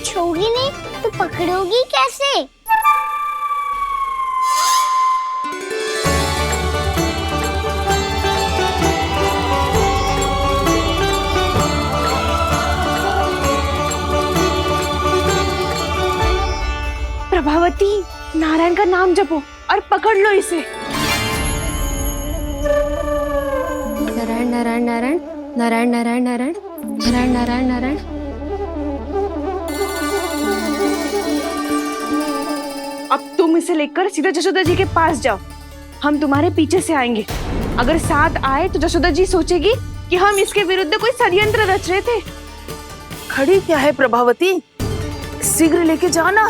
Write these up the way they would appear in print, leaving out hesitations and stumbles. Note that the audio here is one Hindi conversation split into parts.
कुछ होगी नहीं तो पकड़ोगी कैसे? प्रभावती, नारायण का नाम जपो और पकड़ लो इसे। नारायण नारायण नारायण नारायण नारायण नारायण नारायण नारायण नारायण। अब तुम इसे लेकर सीधा जशोदा जी के पास जाओ, हम तुम्हारे पीछे से आएंगे। अगर साथ आए तो जशोदा जी सोचेगी कि हम इसके विरुद्ध कोई षड्यंत्र रच रहे थे। खड़ी क्या है प्रभावती, शीघ्र लेके जाना।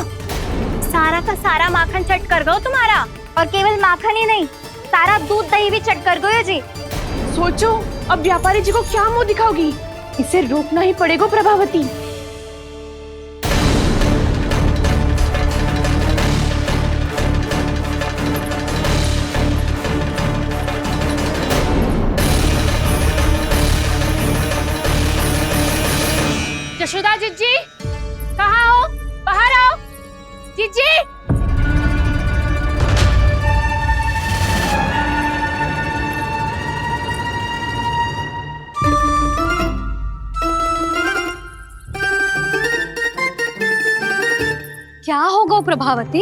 सारा का सारा माखन चट कर गो तुम्हारा, और केवल माखन ही नहीं, सारा दूध दही भी चट कर गो जी। सोचो अब व्यापारी जी को क्या मुंह दिखाओगी, इसे रोकना ही पड़ेगा प्रभावती। जशोदा जीजी, कहाँ हो? बाहर आओ जीजी। क्या होगा प्रभावती,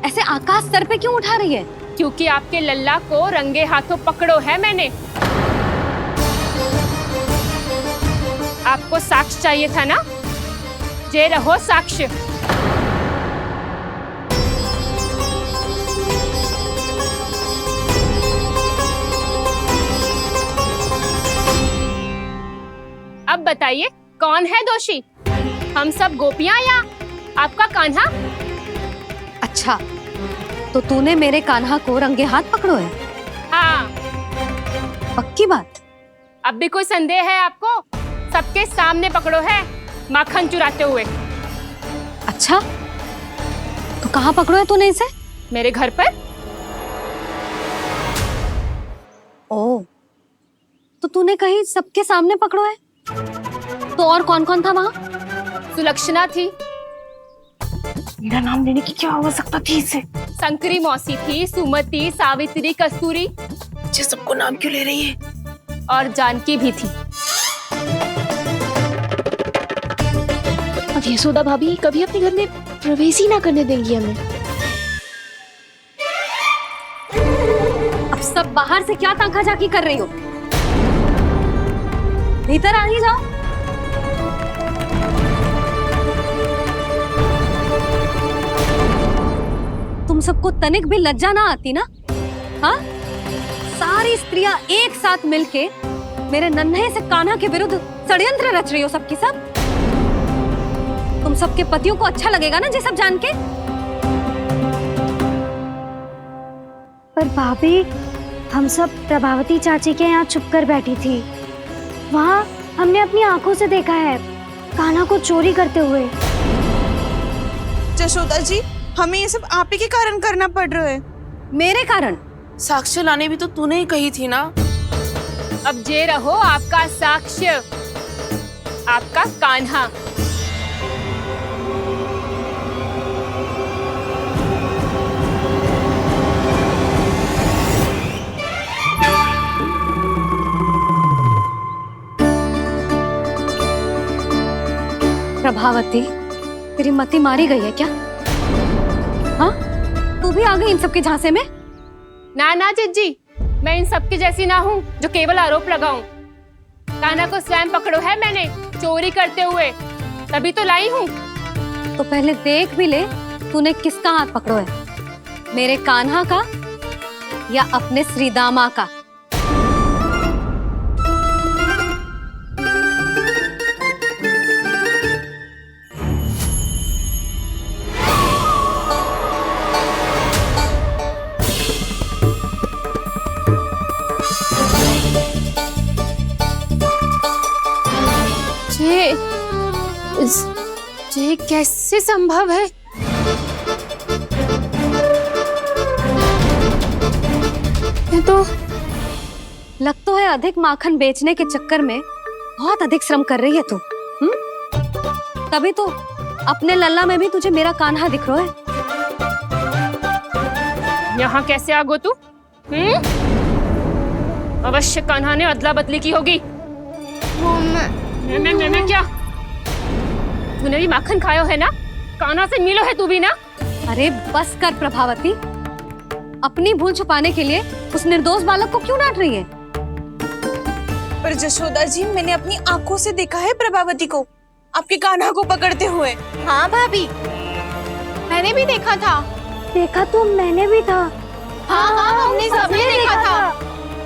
ऐसे आकाश सर पे क्यों उठा रही है? क्योंकि आपके लल्ला को रंगे हाथों पकड़ो है मैंने। आपको साक्ष्य चाहिए था ना, जे रहो साक्ष्य। अब बताइए कौन है दोषी, हम सब गोपियां या आपका कान्हा? अच्छा, तो तूने मेरे कान्हा को रंगे हाथ पकड़ो है? हाँ। पक्की बात? अब भी कोई संदेह है आपको? सबके सामने पकड़ो है, माखन चुराते हुए। अच्छा, तो कहाँ पकड़ो है तूने इसे? मेरे घर पर। ओ, तो तूने कहीं सबके सामने पकड़ो है? तो और कौन कौन था वहाँ? सुलक्षणा थी। मेरा नाम लेने की क्या आवश्यकता थी इसे? संकरी मौसी थी, सुमति, सावित्री, कस्तूरी। ये सबको नाम क्यों ले रही है? और जानकी भी थी। अब यशोदा भाभी कभी अपने घर में प्रवेश ही ना करने देंगी हमें। अब सब बाहर से क्या ताका झाकी कर रही हो? भीतर आ ही जाओ। तुम सबको तनिक भी लज्जा ना आती ना? हाँ? सारी स्त्रियां एक साथ मिलके मेरे नन्हे से कान्हा के विरुद्ध षड्यंत्र रच रही हो सबकी सब। तुम सबके पतियों को अच्छा लगेगा ना ये सब जान के? पर भाभी, हम सब प्रभावती चाची के यहाँ छुप कर बैठी थी। वहाँ हमने अपनी आंखों से देखा है कान्हा को चोरी करते हुए। जशोदा जी, हमें ये सब आप ही के कारण करना पड़ रहा है। मेरे कारण? साक्ष्य लाने भी तो तूने ही कही थी ना। अब जे रहो आपका साक्ष्य, आपका कान्हा। प्रभावती, तेरी मति मारी गई है क्या? हाँ? तू भी आ गई इन सबके झांसे में? ना ना जिज्जी, मैं इन सबकी जैसी ना हूँ जो केवल आरोप लगाऊं। कान्हा को स्वयं पकड़ो है मैंने चोरी करते हुए, तभी तो लाई हूँ। तो पहले देख भी ले तूने किसका हाथ पकड़ो है, मेरे कान्हा का या अपने श्रीदामा का? ये कैसे संभव है? ये तो लग तो है अधिक माखन बेचने के चक्कर में बहुत अधिक श्रम कर रही है तू। तभी तो अपने लल्ला में भी तुझे मेरा कान्हा दिख रहा है। यहाँ कैसे आ गो तू? अवश्य कान्हा ने अदला बदली की होगी। मैं क्या? तूने भी माखन खायो है ना? कान्हा से मिलो है तू भी ना? अरे बस कर प्रभावती, अपनी भूल छुपाने के लिए उस निर्दोष बालक को क्यों डांट रही है? पर जशोदा जी, मैंने अपनी आंखों से देखा है प्रभावती को आपके कान्हा को पकड़ते हुए। हाँ भाभी, मैंने भी देखा था। देखा तो मैंने भी था। हाँ हाँ, हमने सबने देखा था।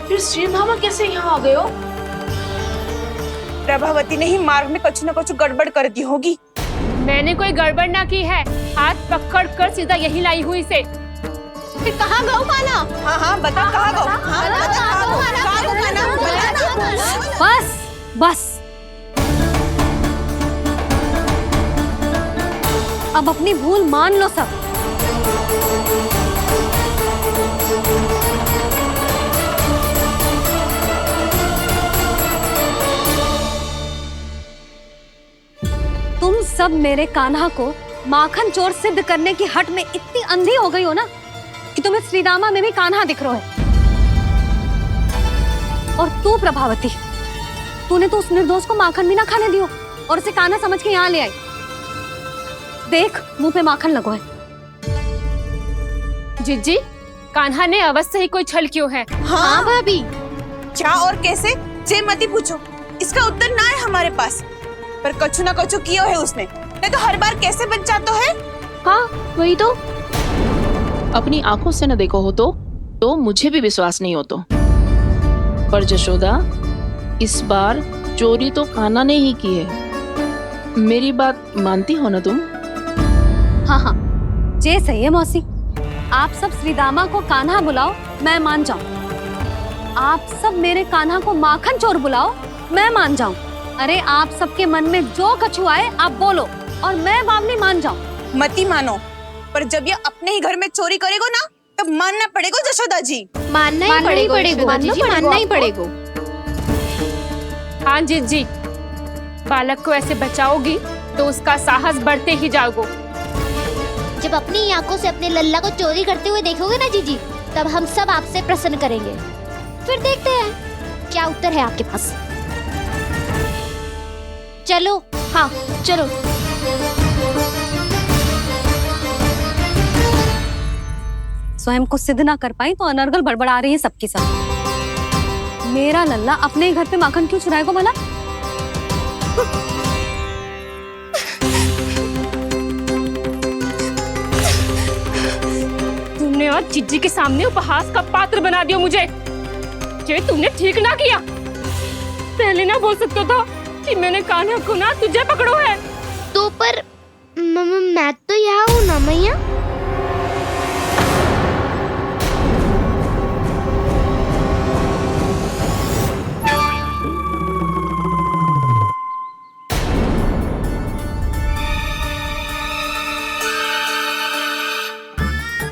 फिर श्री धामा कैसे यहाँ आ गए हो? प्रभावती ने ही मार्ग में कुछ न कुछ गड़बड़ कर दी होगी। मैंने कोई गड़बड़ ना की है, हाथ पकड़ कर सीधा यही लाई हुई से। फिर कहाँ गौ कान्हा? हाँ हाँ, बता कहाँ गौ? हाँ बता कहाँ गौ? कहाँ गौ कान्हा? बता ना। बस बस, अब अपनी भूल मान लो सब। तुम सब मेरे कान्हा को माखन चोर सिद्ध करने की हट में इतनी अंधी हो गई हो ना कि तुम्हें श्रीदामा में भी कान्हा दिख रहा है। और तू प्रभावती, तूने तो उस निर्दोष को माखन भी ना खाने दियो और उसे कान्हा समझ के यहाँ ले आई। देख, मुंह पे माखन लगो है। जिज्जी, कान्हा ने अवश्य ही कोई छल क्यों है। हाँ भाभी, क्या और कैसे? जे मती पूछो, इसका उत्तर ना है हमारे पास। पर कछु ना कछु किया है उसने, नहीं तो हर बार कैसे बच जाता है। हाँ वही तो। अपनी आंखों से न देखो हो तो मुझे भी विश्वास नहीं हो तो। पर जशोदा, इस बार चोरी तो कान्हा ने ही की है। मेरी बात मानती हो ना तुम? हाँ हाँ, जे सही है मौसी। आप सब श्रीदामा को कान्हा बुलाओ, मैं मान जाऊं। आप सब मेरे कान्हा को माखन चोर बुलाओ, मैं मान जाऊं। अरे आप सबके मन में जो कछु आए आप बोलो और मैं बावली मान जाऊं। मती मानो, पर जब ये अपने ही घर में चोरी करेगो ना, तब मानना पड़ेगा जशोदा जी। मानना ही पड़ेगा, मानना ही पड़ेगा। हाँ जिज्जी, बालक को ऐसे बचाओगी तो उसका साहस बढ़ते ही जाओगे। जब अपनी आंखों से अपने लल्ला को चोरी करते हुए देखोगे ना जीजी, तब हम सब आपसे प्रसन्न करेंगे। फिर देखते हैं क्या उत्तर है आपके पास। चलो, हाँ चलो। स्वयं को सिद्ध ना कर पाई तो अनर्गल बड़बड़ा रही है सबकी सब। मेरा लल्ला अपने ही घर पे माखन क्यों चुराएगा भला? तुमने आज जिज्जी के सामने उपहास का पात्र बना दिया मुझे। ये तुमने ठीक ना किया। पहले ना बोल सकता था कि मैंने कान्हा को ना तुझे पकड़ो है। तो पर मैं तो यहाँ हूँ ना मैया।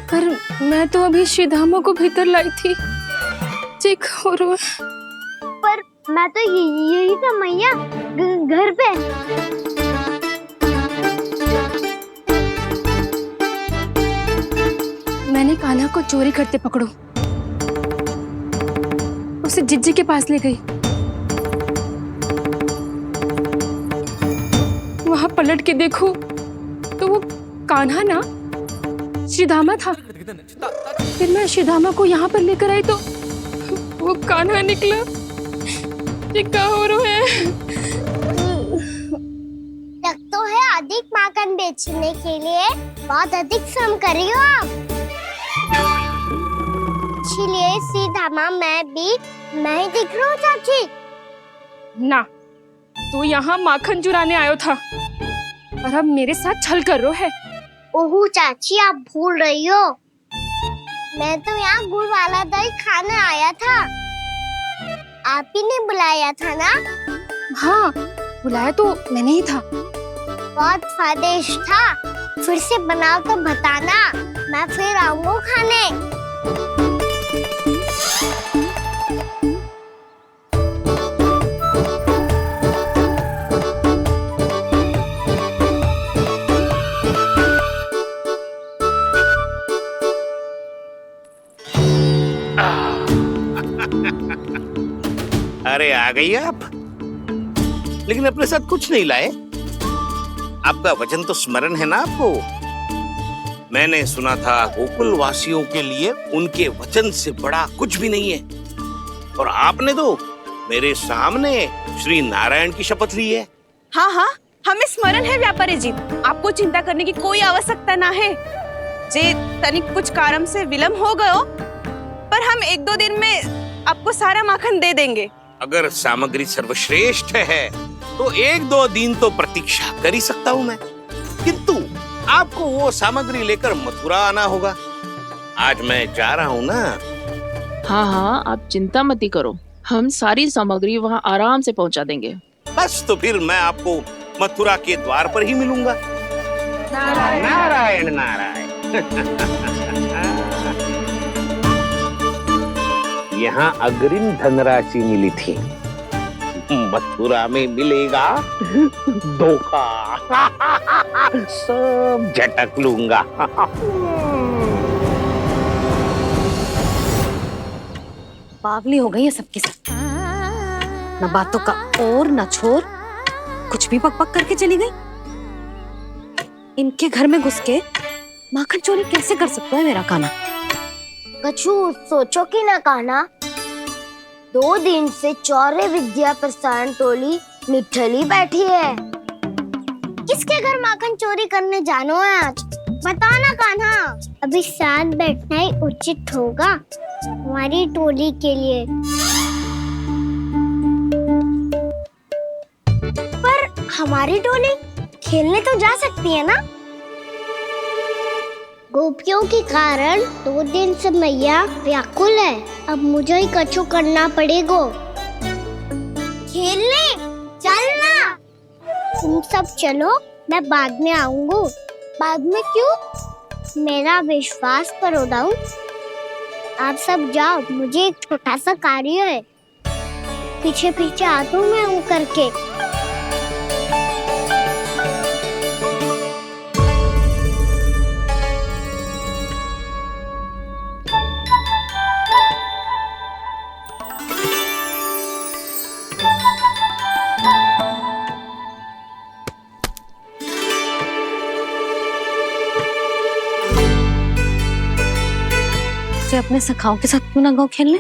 पर मैं तो अभी श्रीधामा को भीतर लाई थी। चेक हो रहा है। पर मैं तो यही था मैया, घर पे। मैंने कान्हा को चोरी करते पकड़ो, उसे जिज्जी के पास ले गई। वहां पलट के देखो तो वो कान्हा ना श्रीधामा था। फिर मैं श्रीधामा को यहाँ पर लेकर आई तो वो कान्हा निकला। ये क्या हो रहा है? लग तो है अधिक माखन बेचने के लिए बहुत अधिक श्रम कर रही हो आप। इसलिए सीधामा मैं ही दिख रहा हूँ चाची। ना, तू यहाँ माखन चुराने आयो था और अब मेरे साथ छल कर रहा है। ओह चाची, आप भूल रही हो, मैं तो यहाँ गुड़ वाला दही खाने आया था। आप ही ने बुलाया था ना? हाँ, बुलाया तो मैंने ही था। बहुत स्वादिष्ट था। फिर से बनाओ तो बताना, मैं फिर आऊंगा खाने। आ गई आप, लेकिन अपने साथ कुछ नहीं लाए। आपका वचन तो स्मरण है ना आपको? मैंने सुना था गोकुल वासियों के लिए उनके वचन से बड़ा कुछ भी नहीं है, और आपने तो मेरे सामने श्री नारायण की शपथ ली है। हाँ हाँ, हमें स्मरण है व्यापारी जी, आपको चिंता करने की कोई आवश्यकता ना है। जे तनिक कुछ कारण से विलंब हो गयो, पर हम 1-2 दिन में आपको सारा माखन दे देंगे। अगर सामग्री सर्वश्रेष्ठ है तो 1-2 दिन तो प्रतीक्षा कर ही सकता हूँ मैं, किंतु आपको वो सामग्री लेकर मथुरा आना होगा। आज मैं जा रहा हूँ ना। हाँ हाँ, आप चिंता मत करो, हम सारी सामग्री वहाँ आराम से पहुँचा देंगे। बस तो फिर मैं आपको मथुरा के द्वार पर ही मिलूंगा। नारायण नारायण। यहाँ अग्रिम धनराशि मिली थी, मथुरा में मिलेगा धोखा। सब झटक लूंगा। बावली हो गई है सबकी सब, न बातों का और न छोर, कुछ भी पक पक करके चली गई। इनके घर में घुस के माखन चोरी कैसे कर सकता है मेरा कान्हा? कछु सोचो कि ना कान्हा, 2 दिन से चौर्य विद्या प्रसारण टोली निठली बैठी है। किसके घर माखन चोरी करने जानो है आज? बता ना कान्हा। अभी साथ बैठना ही उचित होगा हमारी टोली के लिए। पर हमारी टोली खेलने तो जा सकती है ना? गोपियों के कारण 2 दिन से मैया व्याकुल है। अब मुझे ही कछु करना पड़ेगा। खेलने चलना। तुम सब चलो, मैं बाद में आऊंगा। बाद में क्यों? मेरा विश्वास करो दाऊ। आप सब जाओ, मुझे एक छोटा सा कार्य है। पीछे पीछे आता हूँ मैं हूँ करके। अपने सखाओं के साथ क्यों ना गाँव खेलने?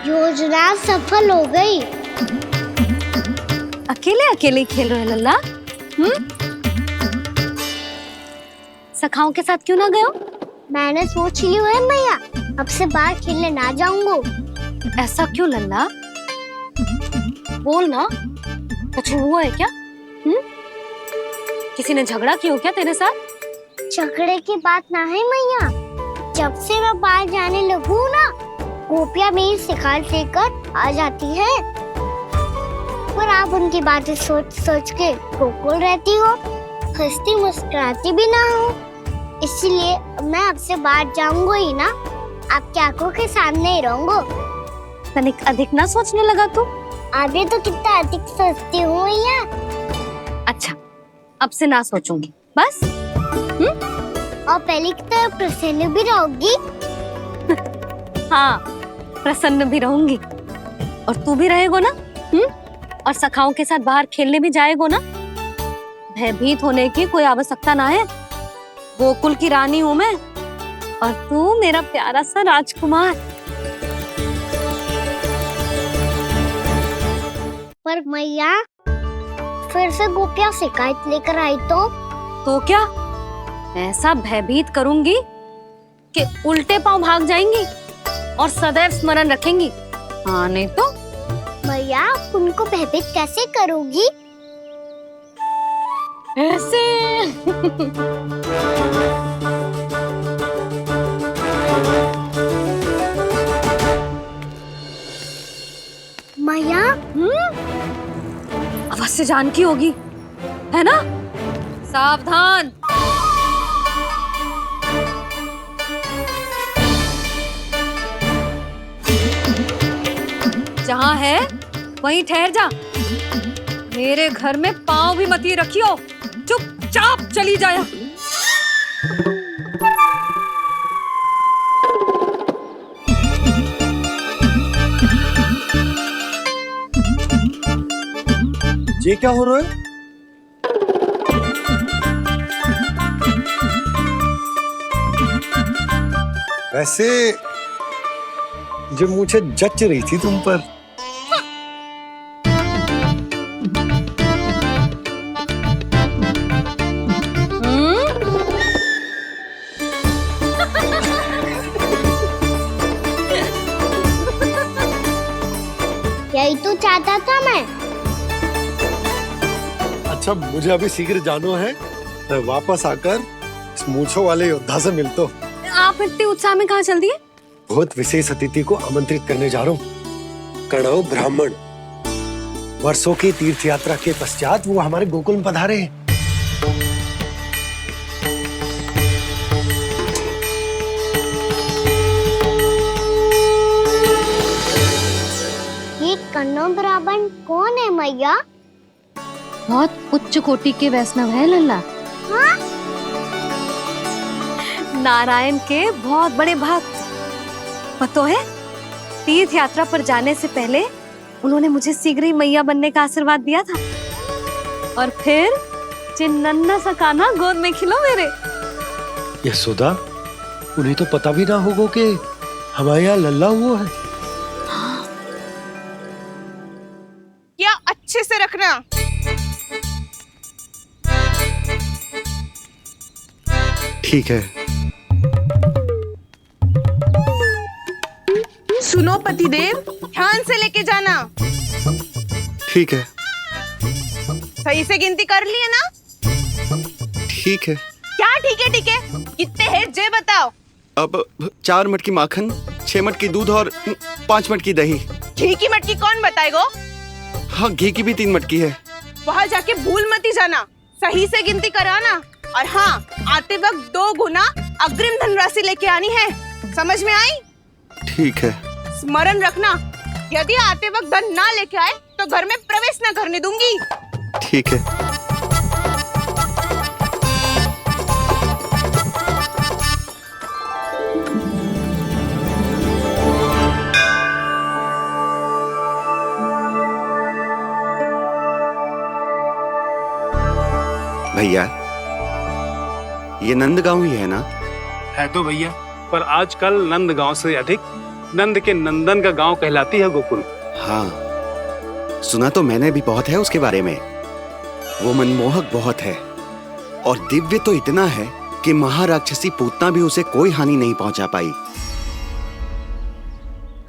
योजना सफल हो गई। अकेले अकेले खेल रहे लल्ला? सखाओं के साथ क्यों ना गए? मैंने सोच लिया है मैया, अब से बाहर खेलने ना जाऊंगा। ऐसा क्यों लल्ला? बोल ना, कुछ हुआ है क्या? किसी ने झगड़ा किया हो क्या तेरे साथ? झगड़े की बात ना है मैया। जब से मैं बाहर जाने लगू ना, गोपियां मेरी शिकार लेकर आ जाती है। पर आप उनकी बातें सोच सोच के गोकुल रहती हो, हंसती मुस्कुराती भी ना हो। इसलिए मैं आपसे बाहर जाऊंगा ही ना, आपकी आंखों के सामने ही रहूंगा। तनिक अधिक ना सोचने लगा तू? आगे तो कितना अधिक सोचती हूँ मैया। अच्छा, अब से ना सोचूंगी बस। और पहले की तरह प्रसन्न भी रहोगी? हाँ, प्रसन्न भी रहूंगी। और तू भी रहेगो ना? और सखाओं के साथ बाहर खेलने भी जाएगो ना? भयभीत होने की कोई आवश्यकता ना है। गोकुल की रानी हूँ मैं, और तू मेरा प्यारा सा राजकुमार। पर मैया, फिर से गोपियां शिकायत लेकर आई तो क्या? ऐसा भयभीत करूंगी कि उल्टे पांव भाग जाएंगी और सदैव स्मरण रखेंगी। हाँ नहीं तो? मैया, आप उनको भयभीत कैसे करोगी? ऐसे। मैया, अवश्य जानकी होगी, है ना? सावधान। जहाँ है वहीं ठहर जा। मेरे घर में पाँव भी मत ही रखियो, चुपचाप चली जाया। ये क्या हो रहा है? वैसे जो मुझे जच रही थी तुम पर। यही तो चाहता था मैं। अच्छा मुझे अभी शीघ्र जाना है, मैं वापस आकर इस मूंछों वाले योद्धा से मिलता हूँ। आप इतने उत्साह में कहाँ चल दिए? बहुत विशेष अतिथि को आमंत्रित करने जा रहा हूँ। कणव ब्राह्मण वर्षों की तीर्थ यात्रा के पश्चात वो हमारे गोकुल में पधारे हैं। ये कन्नौ ब्राह्मण कौन है मैया? बहुत उच्च कोटि के वैष्णव है लल्ला। हाँ? नारायण के बहुत बड़े भक्त। पता है, तीर्थ यात्रा पर जाने से पहले उन्होंने मुझे शीघ्र ही मैया बनने का आशीर्वाद दिया था। और फिर चिन्नन्ना सा कान्हा गोद में खिलो मेरे। यशोदा, उन्हें तो पता भी ना होगा कि हमारे यहाँ लल्ला हुआ है। क्या अच्छे से रखना। ठीक है। सुनो पतिदेव, ध्यान से लेके जाना। ठीक है। सही से गिनती कर लिए ना? ठीक है। क्या ठीक है ठीक है? कितने हैं जे बताओ। अब 4 मटकी माखन, 6 मटकी दूध और 5 मटकी दही। घी की मटकी कौन बताएगा? हाँ, घी की भी 3 मटकी है। वहाँ जाके भूल मती जाना, सही से गिनती कराना। और हाँ, आते वक्त 2 गुना अग्रिम धनराशि लेके आनी है। समझ में आई? ठीक है। स्मरण रखना, यदि आते वक्त धन ना लेके आए तो घर में प्रवेश न करने दूंगी। ठीक है। भैया, ये नंदगांव ही है ना? है तो भैया, पर आजकल नंदगांव से अधिक नंद के नंदन का गांव कहलाती है गोकुल। हाँ, सुना तो मैंने भी बहुत है उसके बारे में। वो मनमोहक बहुत है और दिव्य तो इतना है कि महाराक्षसी पूतना भी उसे कोई हानि नहीं पहुंचा पाई।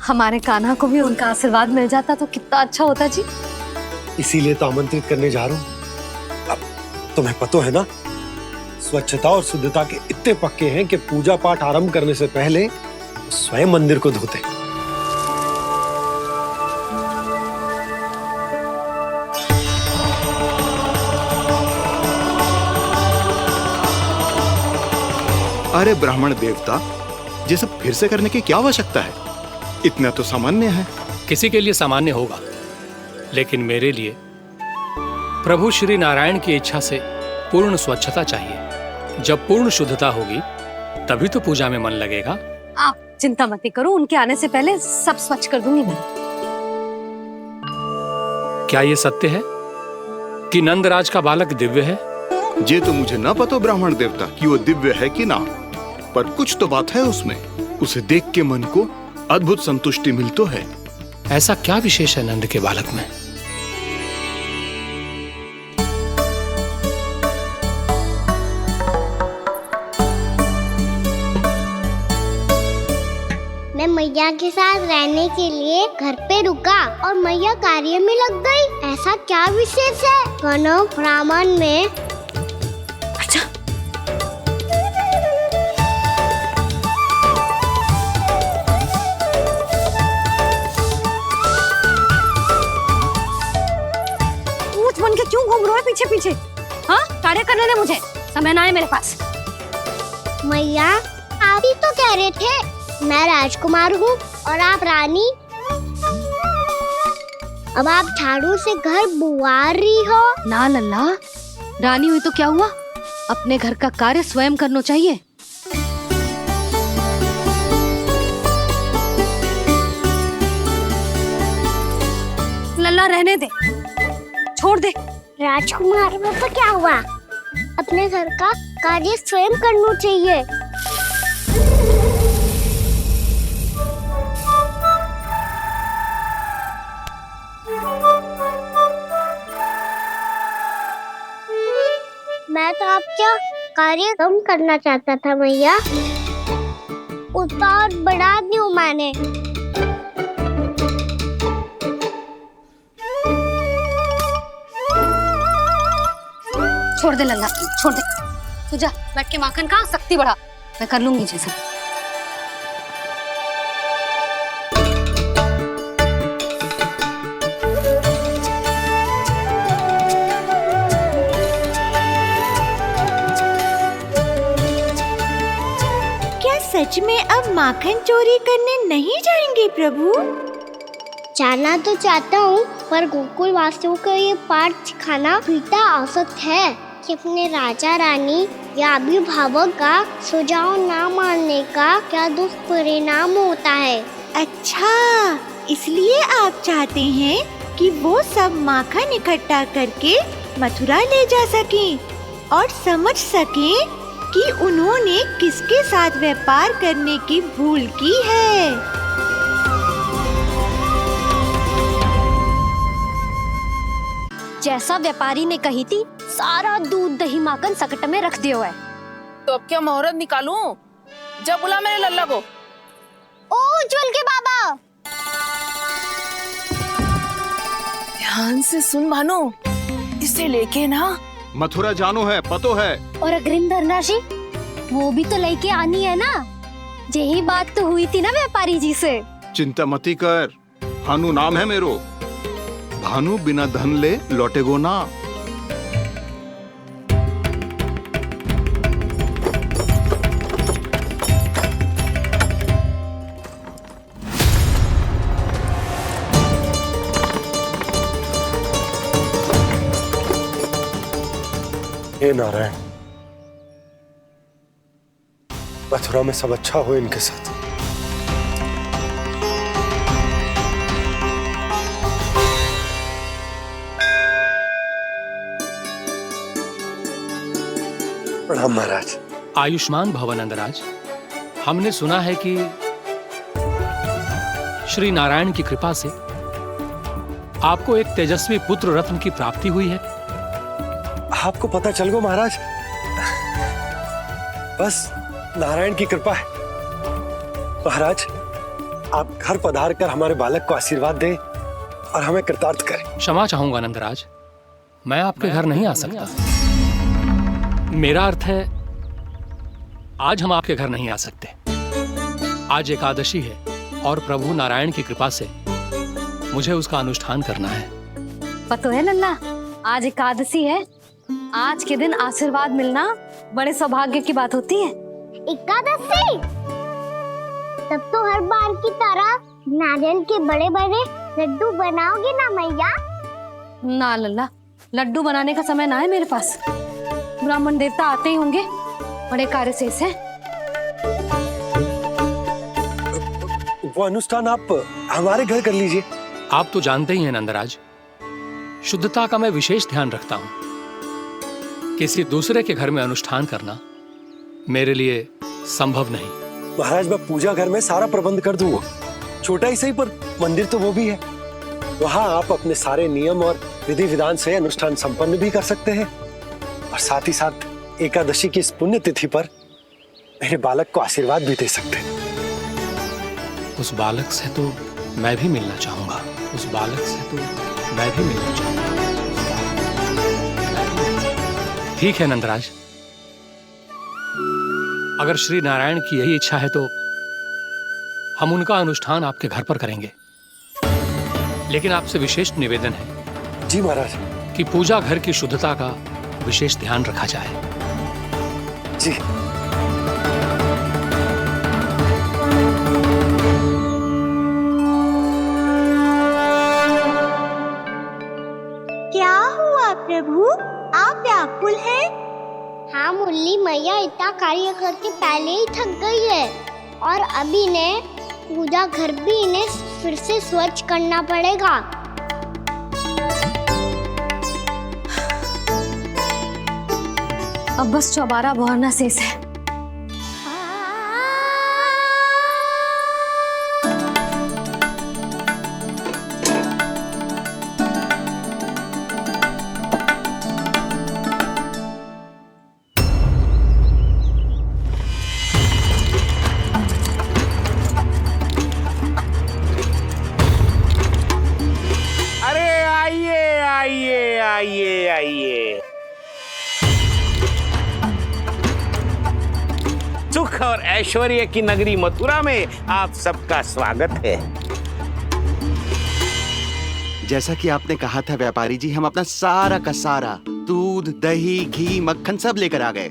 हमारे कान्हा को भी उनका आशीर्वाद मिल जाता तो कितना अच्छा होता जी। इसीलिए तो आमंत्रित करने जा रहा हूँ। अब तुम्हें पता है ना, स्वच्छता और शुद्धता के इतने पक्के हैं कि पूजा पाठ आरंभ करने से पहले स्वयं मंदिर को धोते। अरे ब्राह्मण देवता, ये सब फिर से करने की क्या आवश्यकता है? इतना तो सामान्य है। किसी के लिए सामान्य होगा, लेकिन मेरे लिए प्रभु श्री नारायण की इच्छा से पूर्ण स्वच्छता चाहिए। जब पूर्ण शुद्धता होगी तभी तो पूजा में मन लगेगा। आप चिंता मत करो, उनके आने से पहले सब स्वच्छ कर दूंगी मैं। क्या ये सत्य है कि नंदराज का बालक दिव्य है? ये तो मुझे ना पता ब्राह्मण देवता कि वो दिव्य है कि ना, पर कुछ तो बात है उसमें। उसे देख के मन को अद्भुत संतुष्टि मिल तो है। ऐसा क्या विशेष है नंद के बालक में? मैं मैया के साथ रहने के लिए घर पे रुका और मैया कार्य में लग गई। ऐसा क्या विशेष है कन्नौ ब्राह्मण में? अच्छा, ऊंच बन के क्यों घूम रहे हो पीछे पीछे? हाँ, कार्य करने दे मुझे, समय ना है मेरे पास। मैया, आप ही तो कह रहे थे मैं राजकुमार हूँ और आप रानी। अब आप झाड़ू से घर बुआर रही हो। ना लल्ला, रानी हुई तो क्या हुआ, अपने घर का कार्य स्वयं करना चाहिए। लल्ला रहने दे, छोड़ दे। राजकुमार में तो क्या हुआ, अपने घर का कार्य स्वयं करना चाहिए। मैं तो आपका कार्य कम करना चाहता था मैया, उतना और बढ़ा दूं मैंने। छोड़ दे लल्ला, छोड़ दे। तू जा बैठ के माखन खा, शक्ति बढ़ा, मैं कर लूंगी जैसा। क्या सच में अब माखन चोरी करने नहीं जाएंगे प्रभु? जाना तो चाहता हूँ, पर गोकुल वासियों को ये पाठ सिखाना पिता आवश्यक है कि अपने राजा रानी या अभिभावक का सुझाव ना मानने का क्या दुष्परिणाम होता है। अच्छा, इसलिए आप चाहते हैं कि वो सब माखन इकट्ठा करके मथुरा ले जा सकें और समझ सकें कि उन्होंने किसके साथ व्यापार करने की भूल की है। जैसा व्यापारी ने कही थी, सारा दूध दही माखन सकट में रख दियो है। तो अब क्या मुहूर्त निकालूं? जब बुला मेरे लल्ला को। ओ उज्जवल के बाबा, ध्यान से सुन भानु, इसे लेके ना मथुरा जानो है, पतो है। और अग्रिम धनराशि वो भी तो लेके आनी है ना। यही बात तो हुई थी ना व्यापारी जी से। चिंता मती कर, भानु नाम है मेरो। भानु बिना धन ले लौटेगो ना। हे नारायण, मथुरा में सब अच्छा हो इनके साथ। प्रणाम महाराज। आयुष्मान भव नंदराज। हमने सुना है कि श्री नारायण की कृपा से आपको एक तेजस्वी पुत्र रत्न की प्राप्ति हुई है। आपको पता चल गो महाराज, बस नारायण की कृपा है। महाराज, आप घर पधार कर हमारे बालक को आशीर्वाद दें और हमें कृतार्थ करें। क्षमा चाहूंगा नंदराज, मैं आपके घर नहीं आ सकता। मेरा अर्थ है, आज हम आपके घर नहीं आ सकते। आज एकादशी है और प्रभु नारायण की कृपा से मुझे उसका अनुष्ठान करना है। पता है लल्ला, आज एकादशी है। आज के दिन आशीर्वाद मिलना बड़े सौभाग्य की बात होती है। एकादशी, तब तो हर बार की तरह नारियल के बड़े बड़े लड्डू बनाओगे ना मैया? ना लल्ला, लड्डू बनाने का समय ना है मेरे पास। ब्राह्मण देवता आते ही होंगे, बड़े कार्य शेष है। वो अनुष्ठान आप हमारे घर कर लीजिए। आप तो जानते ही हैं नंदराज, शुद्धता का मैं विशेष ध्यान रखता हूं। किसी दूसरे के घर में अनुष्ठान करना मेरे लिए संभव नहीं। महाराज, मैं पूजा घर में सारा प्रबंध कर दूंगा। छोटा ही सही, पर मंदिर तो वो भी है। वहां आप अपने सारे नियम और विधि विधान से अनुष्ठान संपन्न भी कर सकते हैं और साथ ही साथ एकादशी की इस पुण्य तिथि पर मेरे बालक को आशीर्वाद भी दे सकते हैं। उस बालक से तो मैं भी मिलना चाहूंगा। उस बालक से तो मैं भी मिलना चाहूंगा। ठीक है नंदराज, अगर श्री नारायण की यही इच्छा है तो हम उनका अनुष्ठान आपके घर पर करेंगे। लेकिन आपसे विशेष निवेदन है। जी महाराज। कि पूजा घर की शुद्धता का विशेष ध्यान रखा जाए। जी। क्या हुआ प्रभु, आप व्याकुल हैं? हाँ मुरली मैया, इतना कार्य करके पहले ही थक गई है और अभी ने पूजा घर भी इन्हें फिर से स्वच्छ करना पड़ेगा। अब बस चौबारा भरना शेष है। अरे आइए आइए आइए आइए, सुख और ऐश्वर्य की नगरी मथुरा में आप सबका स्वागत है। जैसा कि आपने कहा था व्यापारी जी, हम अपना सारा का सारा दूध, दही, घी, मक्खन सब लेकर आ गए।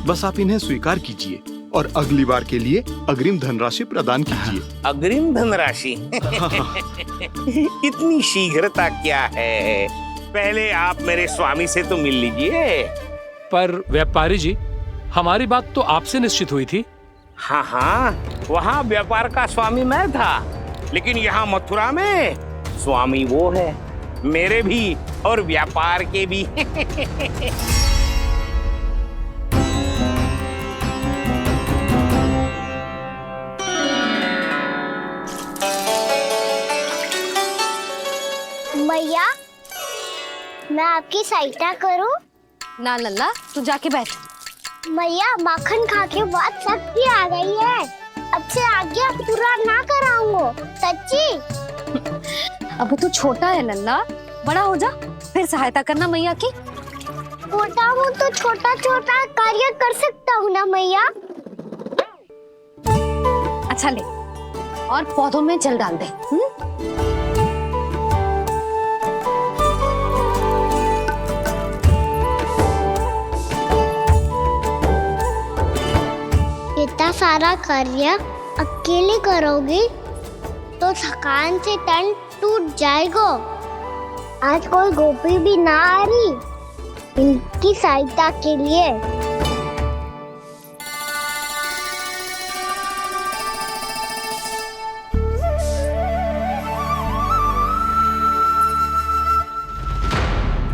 बस आप इन्हें स्वीकार कीजिए और अगली बार के लिए अग्रिम धनराशि प्रदान कीजिए। अग्रिम धनराशि? इतनी शीघ्रता क्या है? पहले आप मेरे स्वामी से तो मिल लीजिए। पर व्यापारी जी, हमारी बात तो आपसे निश्चित हुई थी। हाँ हाँ, वहाँ व्यापार का स्वामी मैं था, लेकिन यहाँ मथुरा में स्वामी वो है, मेरे भी और व्यापार के भी। मैया, मैं आपकी सहायता करूं? ना लल्ला, तू जाके बैठ। मैया, माखन खा के बहुत शक्ति आ गई है। अब से आगे अब पूरा ना कराऊंगा, सच्ची। अब तू छोटा है लल्ला, बड़ा हो जा फिर सहायता करना मैया की। छोटा हूँ तो छोटा छोटा कार्य कर सकता हूँ ना मैया। अच्छा ले, और पौधों में जल डाल दे। इतना सारा कार्य अकेले करोगी तो थकान से तन टूट जाएगा। आज कोई गोपी भी ना आ रही इनकी सहायता के लिए।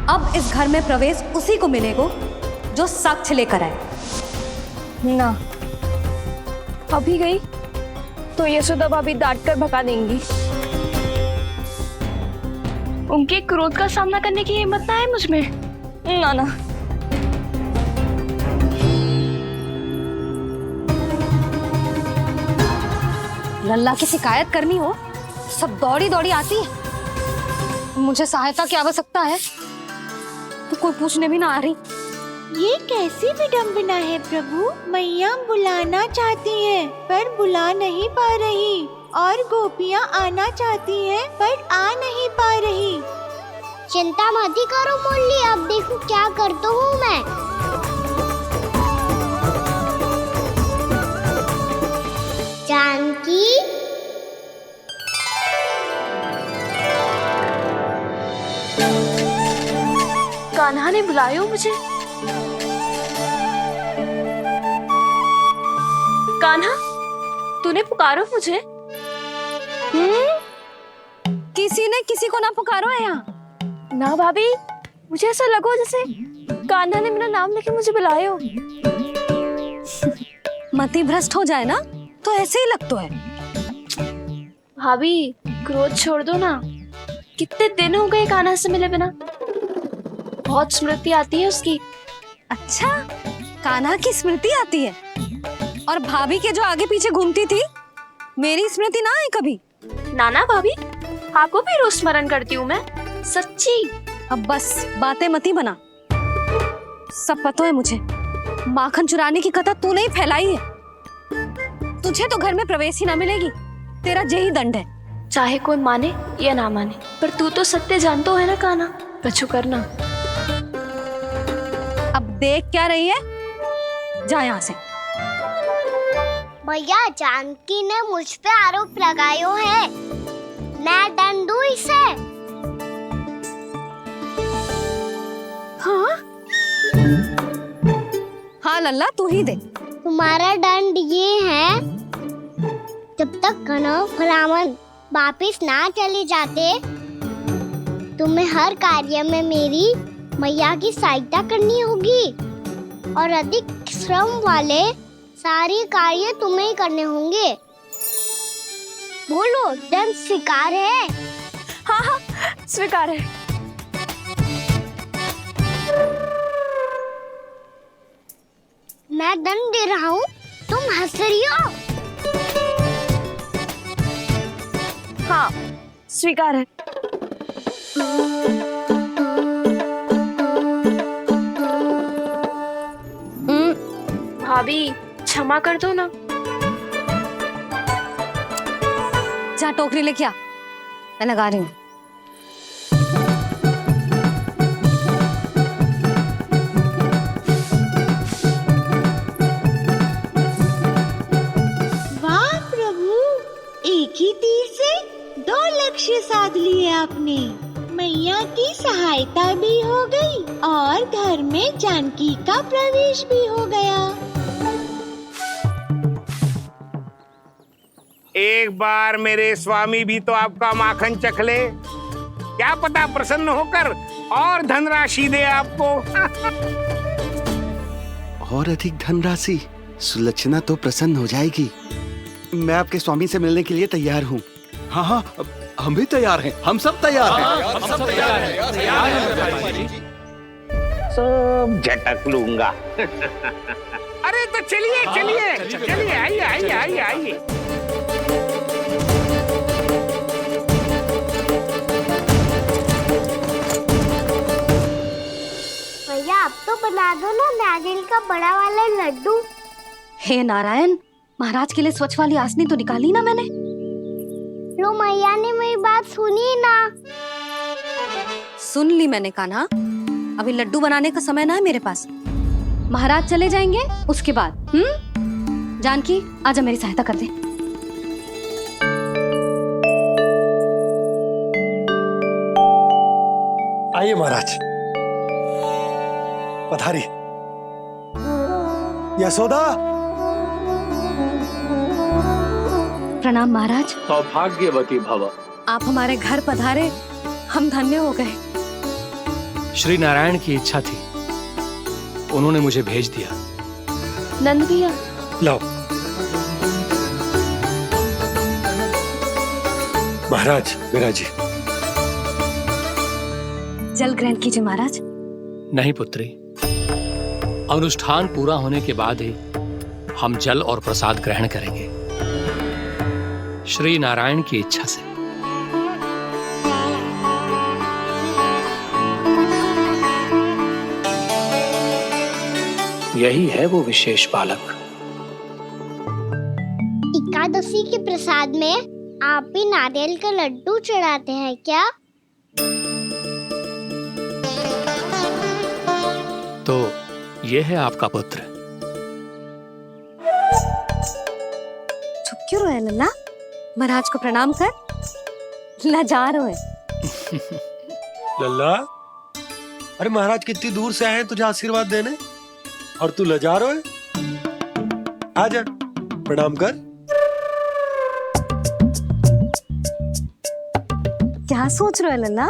अब इस घर में प्रवेश उसी को मिलेगा जो साक्ष्य लेकर आए। ना, अभी गई तो यशोदा भाभी डांट कर भगा देंगी। उनके क्रोध का सामना करने की हिम्मत ना है मुझ में। ना ना। लल्ला की शिकायत करनी हो, सब दौड़ी दौड़ी आती है। मुझे सहायता की आवश्यकता है तो कोई पूछने भी ना आ रही। ये कैसी विडंबना है प्रभु। मैया बुलाना चाहती हैं पर बुला नहीं पा रही, और गोपियाँ आना चाहती हैं पर आ नहीं पा रही। चिंता मत ही करो मुरली, अब देखो क्या करता हूँ मैं। जानकी, कान्हा ने बुलाया हो मुझे। कान्हा, तूने पुकारो मुझे। किसी ने किसी को ना पुकारो है यहाँ। ना भाभी, मुझे ऐसा लगो जैसे कान्हा ने मेरा नाम लेके मुझे बुलाया हो। मति भ्रष्ट हो जाए ना तो ऐसे ही लगता है। भाभी, क्रोध छोड़ दो ना। कितने दिन हो गए कान्हा से मिले बिना। बहुत स्मृति आती है उसकी। अच्छा, कान्हा की स्मृति आती है? और भाभी के जो आगे पीछे घूमती थी, मेरी स्मृति ना है कभी? नाना भाभी, आपको भी रोज स्मरण करती हूँ मैं, सच्ची। अब बस बातें मत ही बना। सब पता है मुझे। माखन चुराने की कथा तूने ही फैलाई है। तुझे तो घर में प्रवेश ही ना मिलेगी। तेरा यही दंड है। चाहे कोई माने या ना माने, पर तू तो सत्य जानता है ना कान्हा। कछु करना। अब देख क्या रही है, जा यहाँ से। भैया, जानकी ने मुझ पे आरोप लगायो है, मैं दंड दूं इसे। हाँ हाँ लल्ला, तू ही दे। तुम्हारा दंड ये है, जब तक कनव ब्राह्मण वापिस ना चले जाते, तुम्हें हर कार्य में मेरी मैया की सहायता करनी होगी। और अधिक श्रम वाले सारे कार्य तुम्हें ही करने होंगे। बोलो, दंड स्वीकार है? हाँ हाँ, स्वीकार है। मैं दंड दे रहा हूँ, तुम हंस रही हो? हाँ, स्वीकार है। भाभी क्षमा कर दो ना। जा टोकरी लेके आ, मैं लगा रही हूँ। वाह प्रभु, एक ही तीर से 2 लक्ष्य साध लिए आपने। मैया की सहायता भी हो गई और घर में जानकी का प्रवेश भी हो गया। एक बार मेरे स्वामी भी तो आपका माखन चख ले, क्या पता प्रसन्न होकर और धनराशि दे आपको। और अधिक धनराशि? सुलक्षणा तो प्रसन्न हो जाएगी। मैं आपके स्वामी से मिलने के लिए तैयार हूँ। हाँ हाँ, हम भी तैयार हैं, हम सब तैयार हैं। हम सब तैयार हैं। सब झटक लूंगा। अरे तो चलिए चलिए चलिए, आइए आइए आइए आइए। भैया, आप तो बना दो ना नारियल का बड़ा वाला लड्डू। हे नारायण, महाराज के लिए स्वच्छ वाली आसनी तो निकाली ना मैंने। लो, मैया ने मेरी बात सुनी ना। सुन ली मैंने कान्हा, अभी लड्डू बनाने का समय ना है मेरे पास। महाराज चले जाएंगे उसके बाद। जानकी, आजा मेरी सहायता कर दे। आइए महाराज, पधारी। यशोदा। प्रणाम महाराज। सौभाग्यवती भव। आप हमारे घर पधारे, हम धन्य हो गए। श्री नारायण की इच्छा थी, उन्होंने मुझे भेज दिया। नंद भैया, लाओ। महाराज, मेरा जी। जल ग्रहण कीजिए महाराज। नहीं पुत्री, अनुष्ठान पूरा होने के बाद ही हम जल और प्रसाद ग्रहण करेंगे, श्री नारायण की इच्छा से। यही है वो विशेष बालक। एकादशी के प्रसाद में आप भी नारियल का लड्डू चढ़ाते हैं क्या? तो ये है आपका पुत्र। चुप क्यों रहे लल्ला? महाराज को प्रणाम कर। लजा रहे। लल्ला, अरे महाराज कितनी दूर से आए हैं तुझे आशीर्वाद देने, और तू लजा रहा है? आजा, प्रणाम कर। क्या सोच रहे हो लल्ला?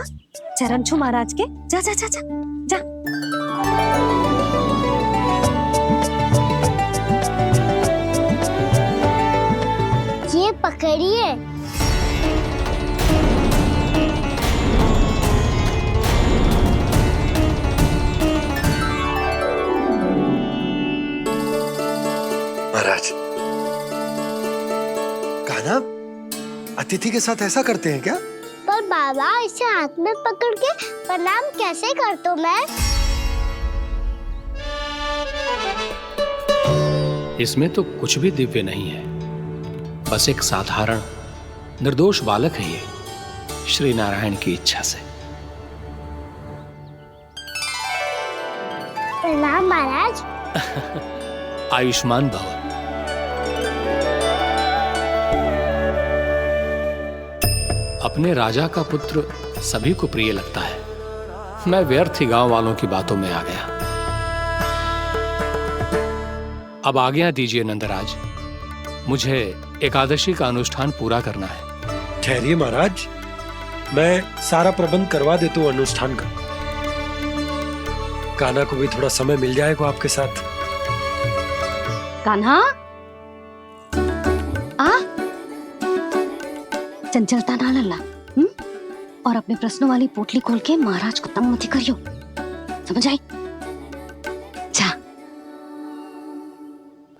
चरण छू महाराज के। जा जा जा जा जा। ये पकड़िए। महाराज, कान्हा, अतिथि के साथ ऐसा करते हैं क्या? पर बाबा, इसे हाथ में पकड़ के प्रणाम कैसे करता हूँ मैं? इसमें तो कुछ भी दिव्य नहीं है, बस एक साधारण निर्दोष बालक है ये, श्री नारायण की इच्छा से। प्रणाम महाराज। आयुष्मान भव। अपने राजा का पुत्र सभी को प्रिय लगता है। मैं व्यर्थ ही गांव वालों की बातों में आ गया। अब आज्ञा दीजिए नंदराज, मुझे एकादशी का अनुष्ठान पूरा करना है। ठहरिए महाराज, मैं सारा प्रबंध करवा देता हूँ अनुष्ठान का। कान्हा को भी थोड़ा समय मिल जाएगा आपके साथ। कान्हा आ चंचलता ना लल्ला, और अपने प्रश्नों वाली पोटली खोल के महाराज को तंग मत करियो, समझ आई? जा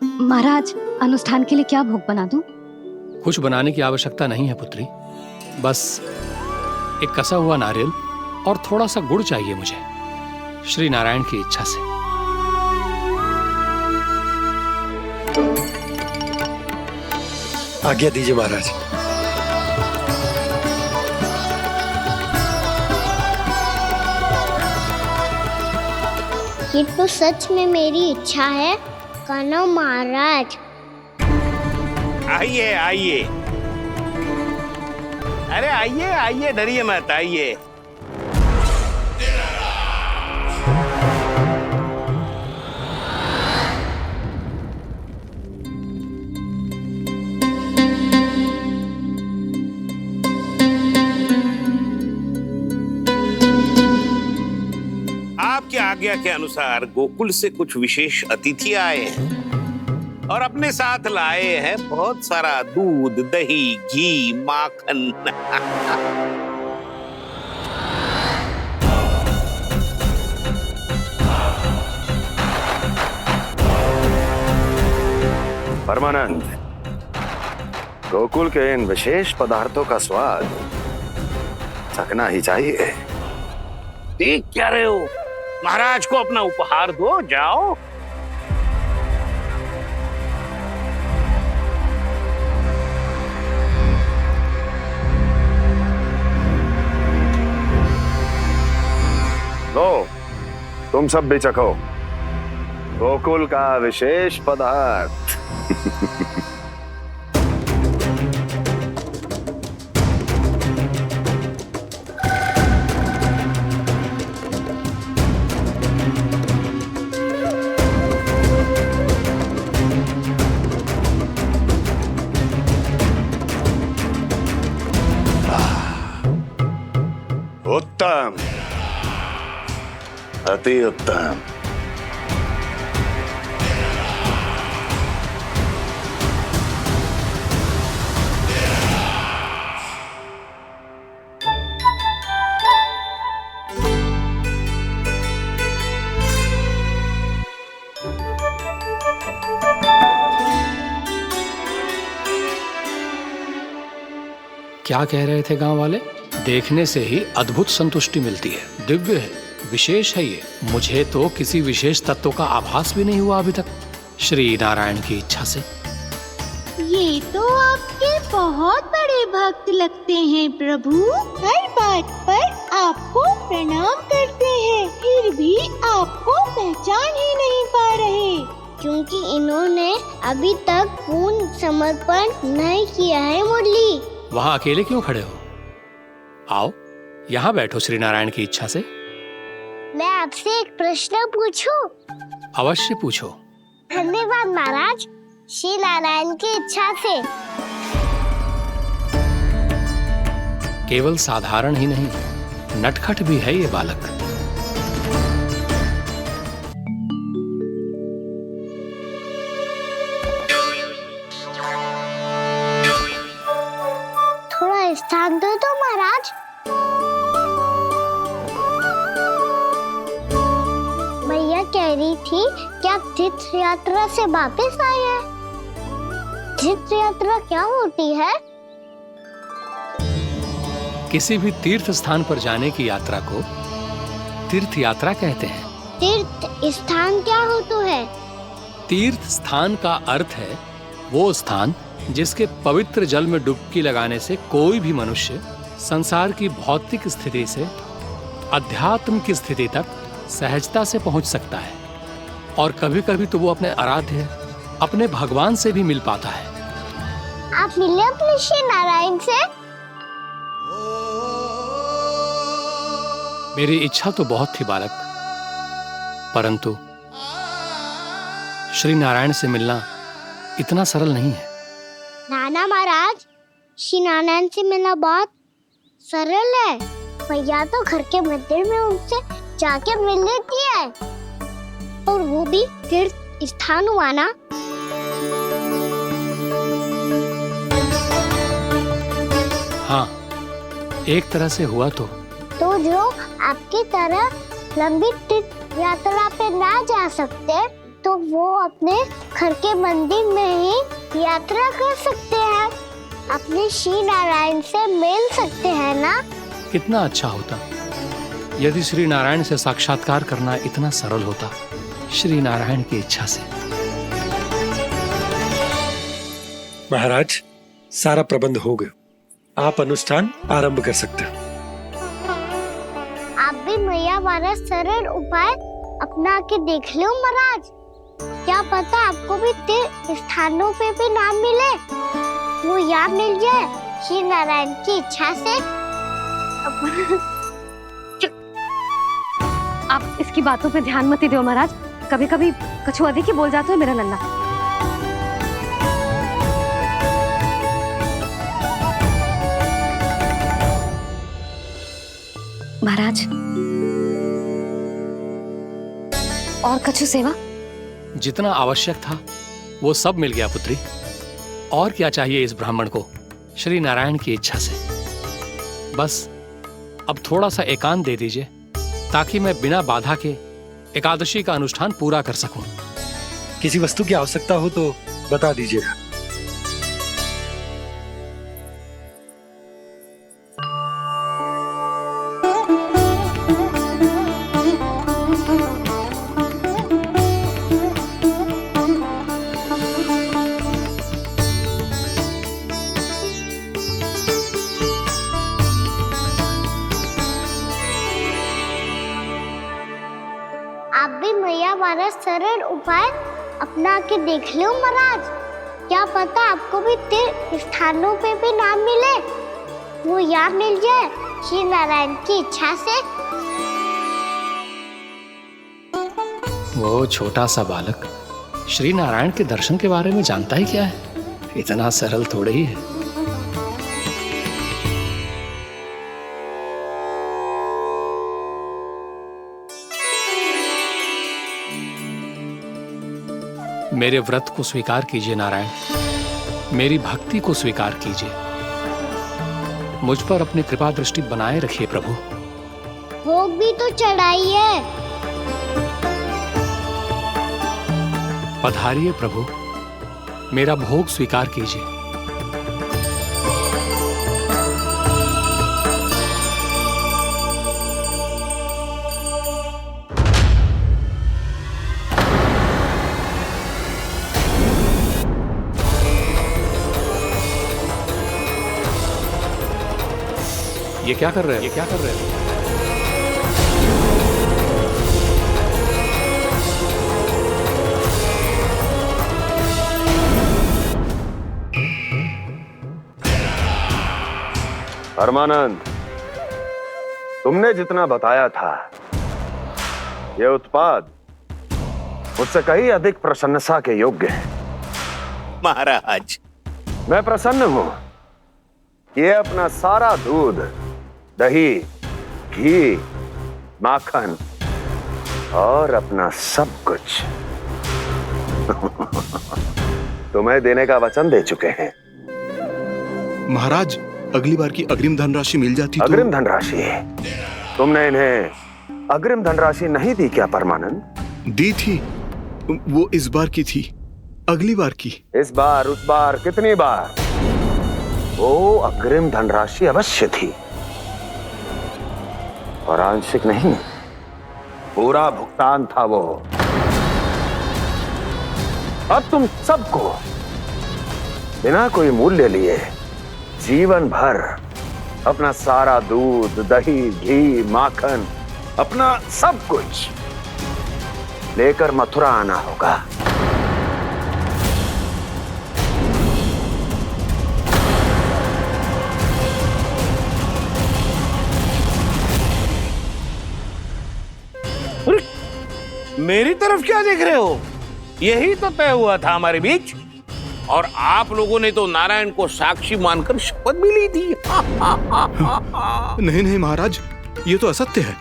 महाराज, अनुष्ठान के लिए क्या भोग बना दूं? कुछ बनाने की आवश्यकता नहीं है पुत्री, बस एक कसा हुआ नारियल और थोड़ा सा गुड़ चाहिए मुझे, श्री नारायण की इच्छा से। आज्ञा दीजिए महाराज। ये तो सच में मेरी इच्छा है कान्हा महाराज। आइए आइए, अरे आइए आइए, डरिए मत, आइए। आपकी आज्ञा के अनुसार गोकुल से कुछ विशेष अतिथि आए हैं और अपने साथ लाए हैं बहुत सारा दूध, दही, घी, माखन। परमानंद, गोकुल के इन विशेष पदार्थों का स्वाद चखना ही चाहिए। देख क्या रहे हो, महाराज को अपना उपहार दो, जाओ। लो, तुम सब भी चखो गोकुल का विशेष पदार्थ। उत्तम, अति उत्तम। क्या कह रहे थे गांव वाले? देखने से ही अद्भुत संतुष्टि मिलती है, दिव्य है, विशेष है ये। मुझे तो किसी विशेष तत्व का आभास भी नहीं हुआ अभी तक, श्री नारायण की इच्छा से। ये तो आपके बहुत बड़े भक्त लगते हैं प्रभु। हर बात पर आपको प्रणाम करते हैं, फिर भी आपको पहचान ही नहीं पा रहे। क्योंकि इन्होंने अभी तक पूर्ण समर्पण नहीं किया है मुरली। वहां अकेले क्यों खड़े हो? आओ यहाँ बैठो श्री नारायण की इच्छा से। मैं आपसे एक प्रश्न पूछूं? अवश्य पूछो। धन्यवाद महाराज, श्री नारायण की इच्छा से। केवल साधारण ही नहीं, नटखट भी है ये बालक। थोड़ा स्थान दो तो महाराज। भैया कह रही थी कि आप तीर्थ यात्रा से वापस आए हैं। तीर्थ यात्रा क्या होती है? किसी भी तीर्थ स्थान पर जाने की यात्रा को तीर्थ यात्रा कहते हैं। तीर्थ स्थान क्या होता है? तीर्थ स्थान का अर्थ है वो स्थान जिसके पवित्र जल में डुबकी लगाने से कोई भी मनुष्य संसार की भौतिक स्थिति से अध्यात्म की स्थिति तक सहजता से पहुंच सकता है, और कभी कभी तो वो अपने आराध्य, अपने भगवान से भी मिल पाता है। आप मिले अपने श्री नारायण से? मेरी इच्छा तो बहुत थी बालक, परंतु श्री नारायण से मिलना इतना सरल नहीं है। नाना महाराज, श्री नारायण से मिलना बहुत सरल है। भैया तो घर के मंदिर में उनसे जाके मिल लेती है, और वो भी तीर्थ स्थान हुआ ना। हाँ, एक तरह से हुआ तो जो आपकी तरह लंबी तीर्थ यात्रा पे ना जा सकते, तो वो अपने घर के मंदिर में ही यात्रा कर सकते हैं, अपने श्री नारायण से मिल सकते हैं ना। कितना अच्छा होता यदि श्री नारायण से साक्षात्कार करना इतना सरल होता, श्री नारायण की इच्छा से। महाराज, सारा प्रबंध हो गया, आप अनुष्ठान आरंभ कर सकते हो। आप भी मैया वाला सरल उपाय अपना के देख लो महाराज, क्या पता आपको भी तीर्थ स्थानों पे भी नाम मिले, वो याद मिल जाए श्री नारायण की इच्छा से। आप इसकी बातों पे ध्यान मत दो महाराज, कभी कभी कछु अधिक ही बोल जाते हो मेरा नन्ना। महाराज, और कछु सेवा? जितना आवश्यक था वो सब मिल गया पुत्री। और क्या चाहिए इस ब्राह्मण को श्री नारायण की इच्छा से? बस अब थोड़ा सा एकांत दे दीजिए, ताकि मैं बिना बाधा के एकादशी का अनुष्ठान पूरा कर सकूं। किसी वस्तु की आवश्यकता हो तो बता दीजिएगा। आप भी मैया वाला सरल उपाय अपना के देख लो महाराज, क्या पता आपको भी तीर्थ स्थानों पे भी नाम मिले, वो याद मिल जाए श्री नारायण की इच्छा से। वो छोटा सा बालक श्री नारायण के दर्शन के बारे में जानता ही क्या है, इतना सरल थोड़े ही है। मेरे व्रत को स्वीकार कीजिए नारायण, मेरी भक्ति को स्वीकार कीजिए, मुझ पर अपनी कृपा दृष्टि बनाए रखिए प्रभु। भोग भी तो चढ़ाइए। पधारिए प्रभु, मेरा भोग स्वीकार कीजिए। ये क्या कर रहे हैं? ये क्या कर रहे हैं? परमानंद, तुमने जितना बताया था, ये उत्पाद मुझसे कहीं अधिक प्रशंसा के योग्य है। महाराज, मैं प्रसन्न हूं। ये अपना सारा दूध, दही, घी, माखन और अपना सब कुछ तुम्हें देने का वचन दे चुके हैं। महाराज, अगली बार की अग्रिम धनराशि मिल जाती तो। अग्रिम धनराशि? तुमने इन्हें अग्रिम धनराशि नहीं दी क्या परमानंद? दी थी, वो इस बार की थी, अगली बार की। इस बार, उस बार, कितनी बार? वो अग्रिम धनराशि अवश्य थी, और आंशिक नहीं, पूरा भुगतान था वो। अब तुम सबको बिना कोई मूल्य लिए जीवन भर अपना सारा दूध, दही, घी, माखन, अपना सब कुछ लेकर मथुरा आना होगा। मेरी तरफ क्या देख रहे हो? यही तो तय हुआ था हमारे बीच, और आप लोगों ने तो नारायण को साक्षी मानकर शपथ भी ली थी। नहीं नहीं महाराज, ये तो असत्य है।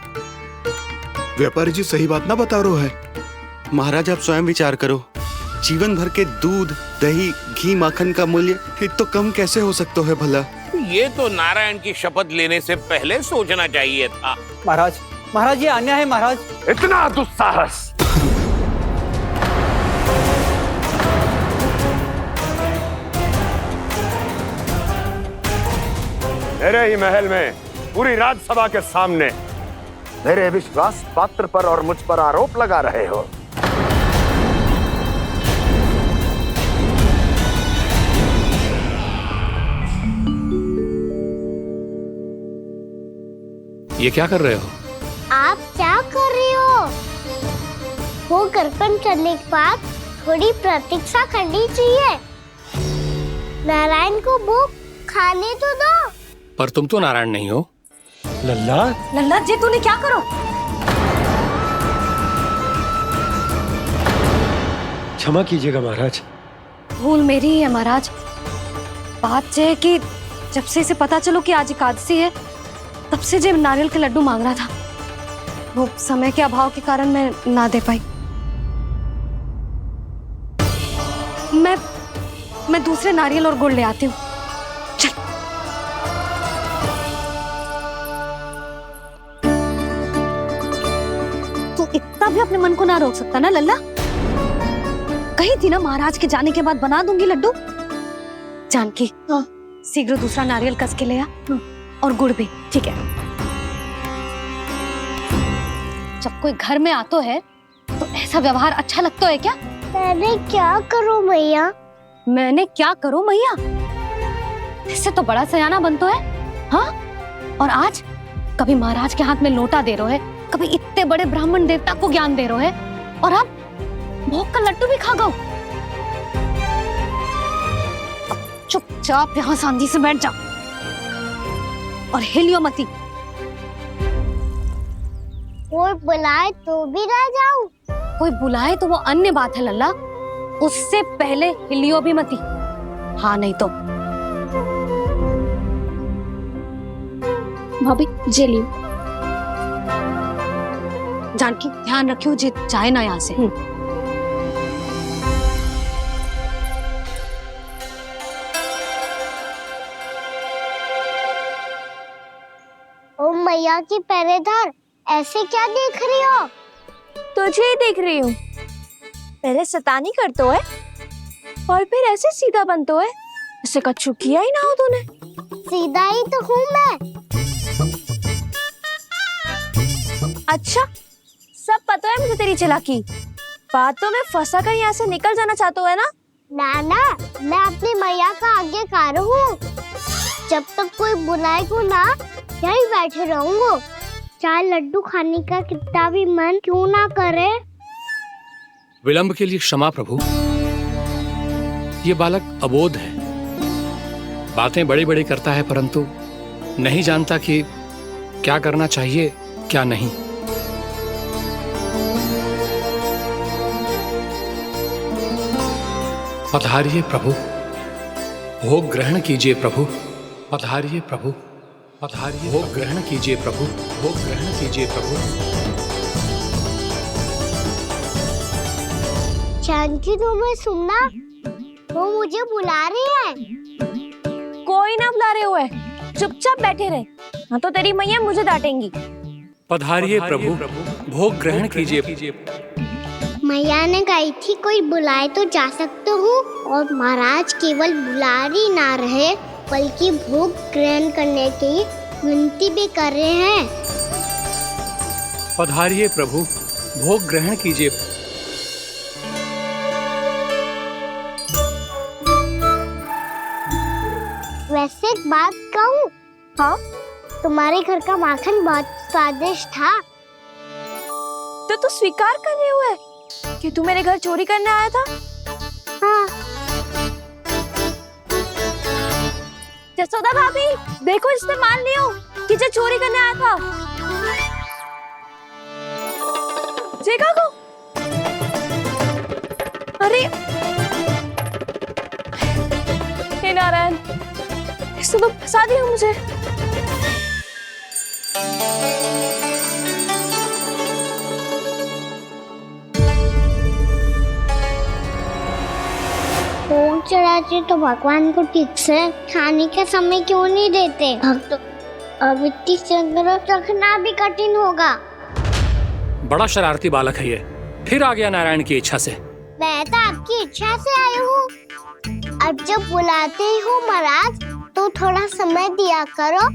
व्यापारी जी सही बात ना बता रहे है। महाराज आप स्वयं विचार करो, जीवन भर के दूध, दही, घी, माखन का मूल्य तो कम कैसे हो सकता है भला? ये तो नारायण की शपथ लेने से पहले सोचना चाहिए था। महाराज, महाराज ये अन्याय है महाराज। इतना दुस्साहस! मेरे ही महल में पूरी राजसभा के सामने मेरे विश्वास पात्र पर और मुझ पर आरोप लगा रहे हो। ये क्या कर रहे हो? आप क्या कर रहे हो? वो कर्पण करने के बाद थोड़ी प्रतीक्षा करनी चाहिए। नारायण को वो खाने तो दो। पर तुम तो नारायण नहीं हो। लल्ला, लल्ला जी तूने क्या करो? क्षमा कीजिएगा महाराज। भूल मेरी ही है महाराज। बात यह है कि जब से इसे पता चलो कि आज एकादशी है, तब से जब नारियल के लड्डू मांग रहा था, वो समय के अभाव के कारण मैं ना दे पाई। मैं दूसरे नारियल और गुड़ ले आती हूँ। चल। तू इतना भी अपने मन को ना रोक सकता ना लल्ला? कही थी ना महाराज के जाने के बाद बना दूंगी लड्डू। जानकी, शीघ्र दूसरा नारियल कस के ले आ, और गुड़ भी। ठीक है। जब कोई घर में आतो है तो ऐसा व्यवहार अच्छा लगता है क्या? मैंने क्या करूं मैया? मैंने क्या करूं मैया? इससे तो बड़ा सयाना बनतो है। हाँ, और आज कभी महाराज के हाथ में लोटा दे रहे है, कभी इतने बड़े ब्राह्मण देवता को ज्ञान दे रहे है, और अब भोग का लड्डू भी खा गो। चुपचाप यहाँ शांति से बैठ जा और हिलियो मती। कोई बुलाए तो भी ना जाऊं? कोई बुलाए तो वो अन्य बात है लल्ला, उससे पहले हिलियो भी मती। हाँ नहीं तो। भाभी जे लियो। जानकी ध्यान रखियो जे जाए ना यहाँ से। ओ मैया की पहरेदार, ऐसे क्या देख रही हो? तुझे ही देख रही हूँ। पहले शैतानी करतो है और फिर ऐसे सीधा बनतो है। ऐसे कछु किया ही ना हो तूने। सीधा ही तो हूँ मैं। अच्छा, सब पता है मुझे तेरी चालाकी। बातों में फंसा कर यहाँ से निकल जाना चाहते है ना? नाना, मैं अपनी मैया का आज्ञाकार हूँ। जब तक कोई बुलाए को ना, यही बैठे रहूंगा। चाहे लड्डू खाने का कितना भी मन क्यों ना करे। विलंब के लिए क्षमा प्रभु। ये बालक अबोध है, बातें बड़ी बड़ी करता है, परंतु नहीं जानता कि क्या करना चाहिए क्या नहीं। पधारिए प्रभु, भोग ग्रहण कीजिए प्रभु। पधारिए प्रभु, पधारिए। भोग ग्रहण कीजिए प्रभु, भोग ग्रहण कीजिए प्रभु। जानकी, तुम्हें सुनना, वो मुझे बुला रही है। कोई ना बुला रहे हुए, चुपचाप बैठे रहे, हाँ तो तेरी मैया मुझे डांटेंगी। पधारिए प्रभु, भोग ग्रहण कीजिए। मैया ने कही थी कोई बुलाए तो जा सकते हूँ, और महाराज केवल बुला ही ना रहे बल्कि भोग ग्रहण करने की विनती भी कर रहे हैं। पधारिए प्रभु, भोग ग्रहण कीजिए। वैसे एक बात कहूँ? हाँ? तुम्हारे घर का माखन बहुत स्वादिष्ट था। तो तू स्वीकार कर रहे हुए कि तू मेरे घर चोरी करने आया था? हाँ। जसोदा भाभी, देखो इसने मान लियो कि जो चोरी करने आया था। देखा को? अरे हे नारायण, इसने तो फंसा दिया मुझे। चढ़ाते तो भगवान को ठीक से खाने का समय क्यों नहीं देते? भक्त अब इतनी संग्रह रखना भी कठिन होगा। बड़ा शरारती बालक है ये, फिर आ गया नारायण की इच्छा से। मैं तो आपकी इच्छा से आई हूँ। अब जब बुलाते हो महाराज तो थोड़ा समय दिया करो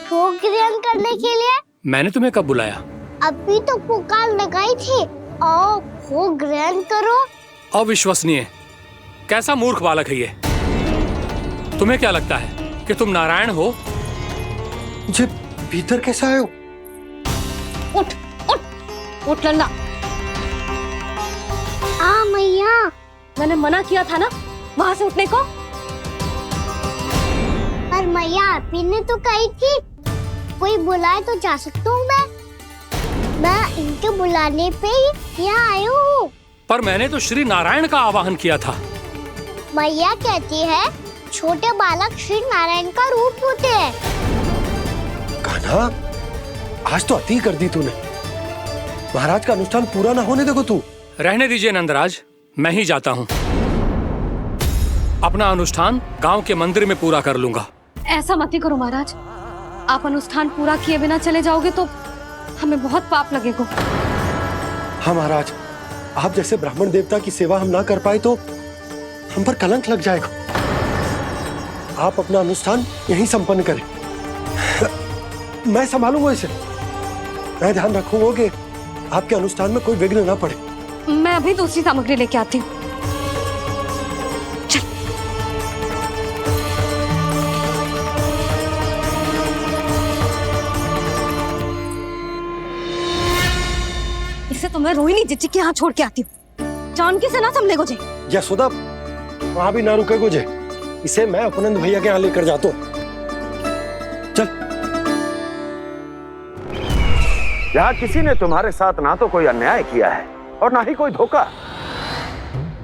भोग ग्रहण करने के लिए। मैंने तुम्हें कब बुलाया? अभी तो पुकार लगाई थी और भोग ग्रहण करो। अविश्वसनीय, कैसा मूर्ख बालक है ये। तुम्हें क्या लगता है कि तुम नारायण हो? मुझे भीतर कैसे आए हो? उठ उठ उठ लल्ला। मैया, मैंने मना किया था ना वहां से उठने को। पर मैया आपी ने तो कही थी कोई बुलाए तो जा सकता हूँ मैं इनके बुलाने पे ही यहाँ आई हूँ। पर मैंने तो श्री नारायण का आवाहन किया था। मैया कहती है छोटे बालक श्री नारायण का रूप होते हैं। कान्हा, आज तो अति कर दी तूने। महाराज का अनुष्ठान पूरा ना होने देखो तू। रहने दीजिए नंदराज, मैं ही जाता हूँ। अपना अनुष्ठान गांव के मंदिर में पूरा कर लूंगा। ऐसा मत ही करो महाराज, आप अनुष्ठान पूरा किए बिना चले जाओगे तो हमें बहुत पाप लगेगा। हाँ महाराज, आप जैसे ब्राह्मण देवता की सेवा हम ना कर पाए तो हम पर कलंक लग जाएगा। आप अपना अनुष्ठान यहीं संपन्न करें, मैं संभालूंगा इसे। मैं ध्यान रखूंगा कि आपके अनुष्ठान में कोई विघ्न ना पड़े। मैं अभी दूसरी सामग्री लेके आती हूँ। इसे तो मैं रोहिणी जीजी के यहाँ छोड़ के आती हूँ। जानकी से ना संभले गोजे। यशोदा, वहां भी ना रुके गोजे। इसे मैं अपनंद भैया के यहाँ लेकर जाता हूँ। चल। यहाँ किसी ने तुम्हारे साथ ना तो कोई अन्याय किया है और ना ही कोई धोखा,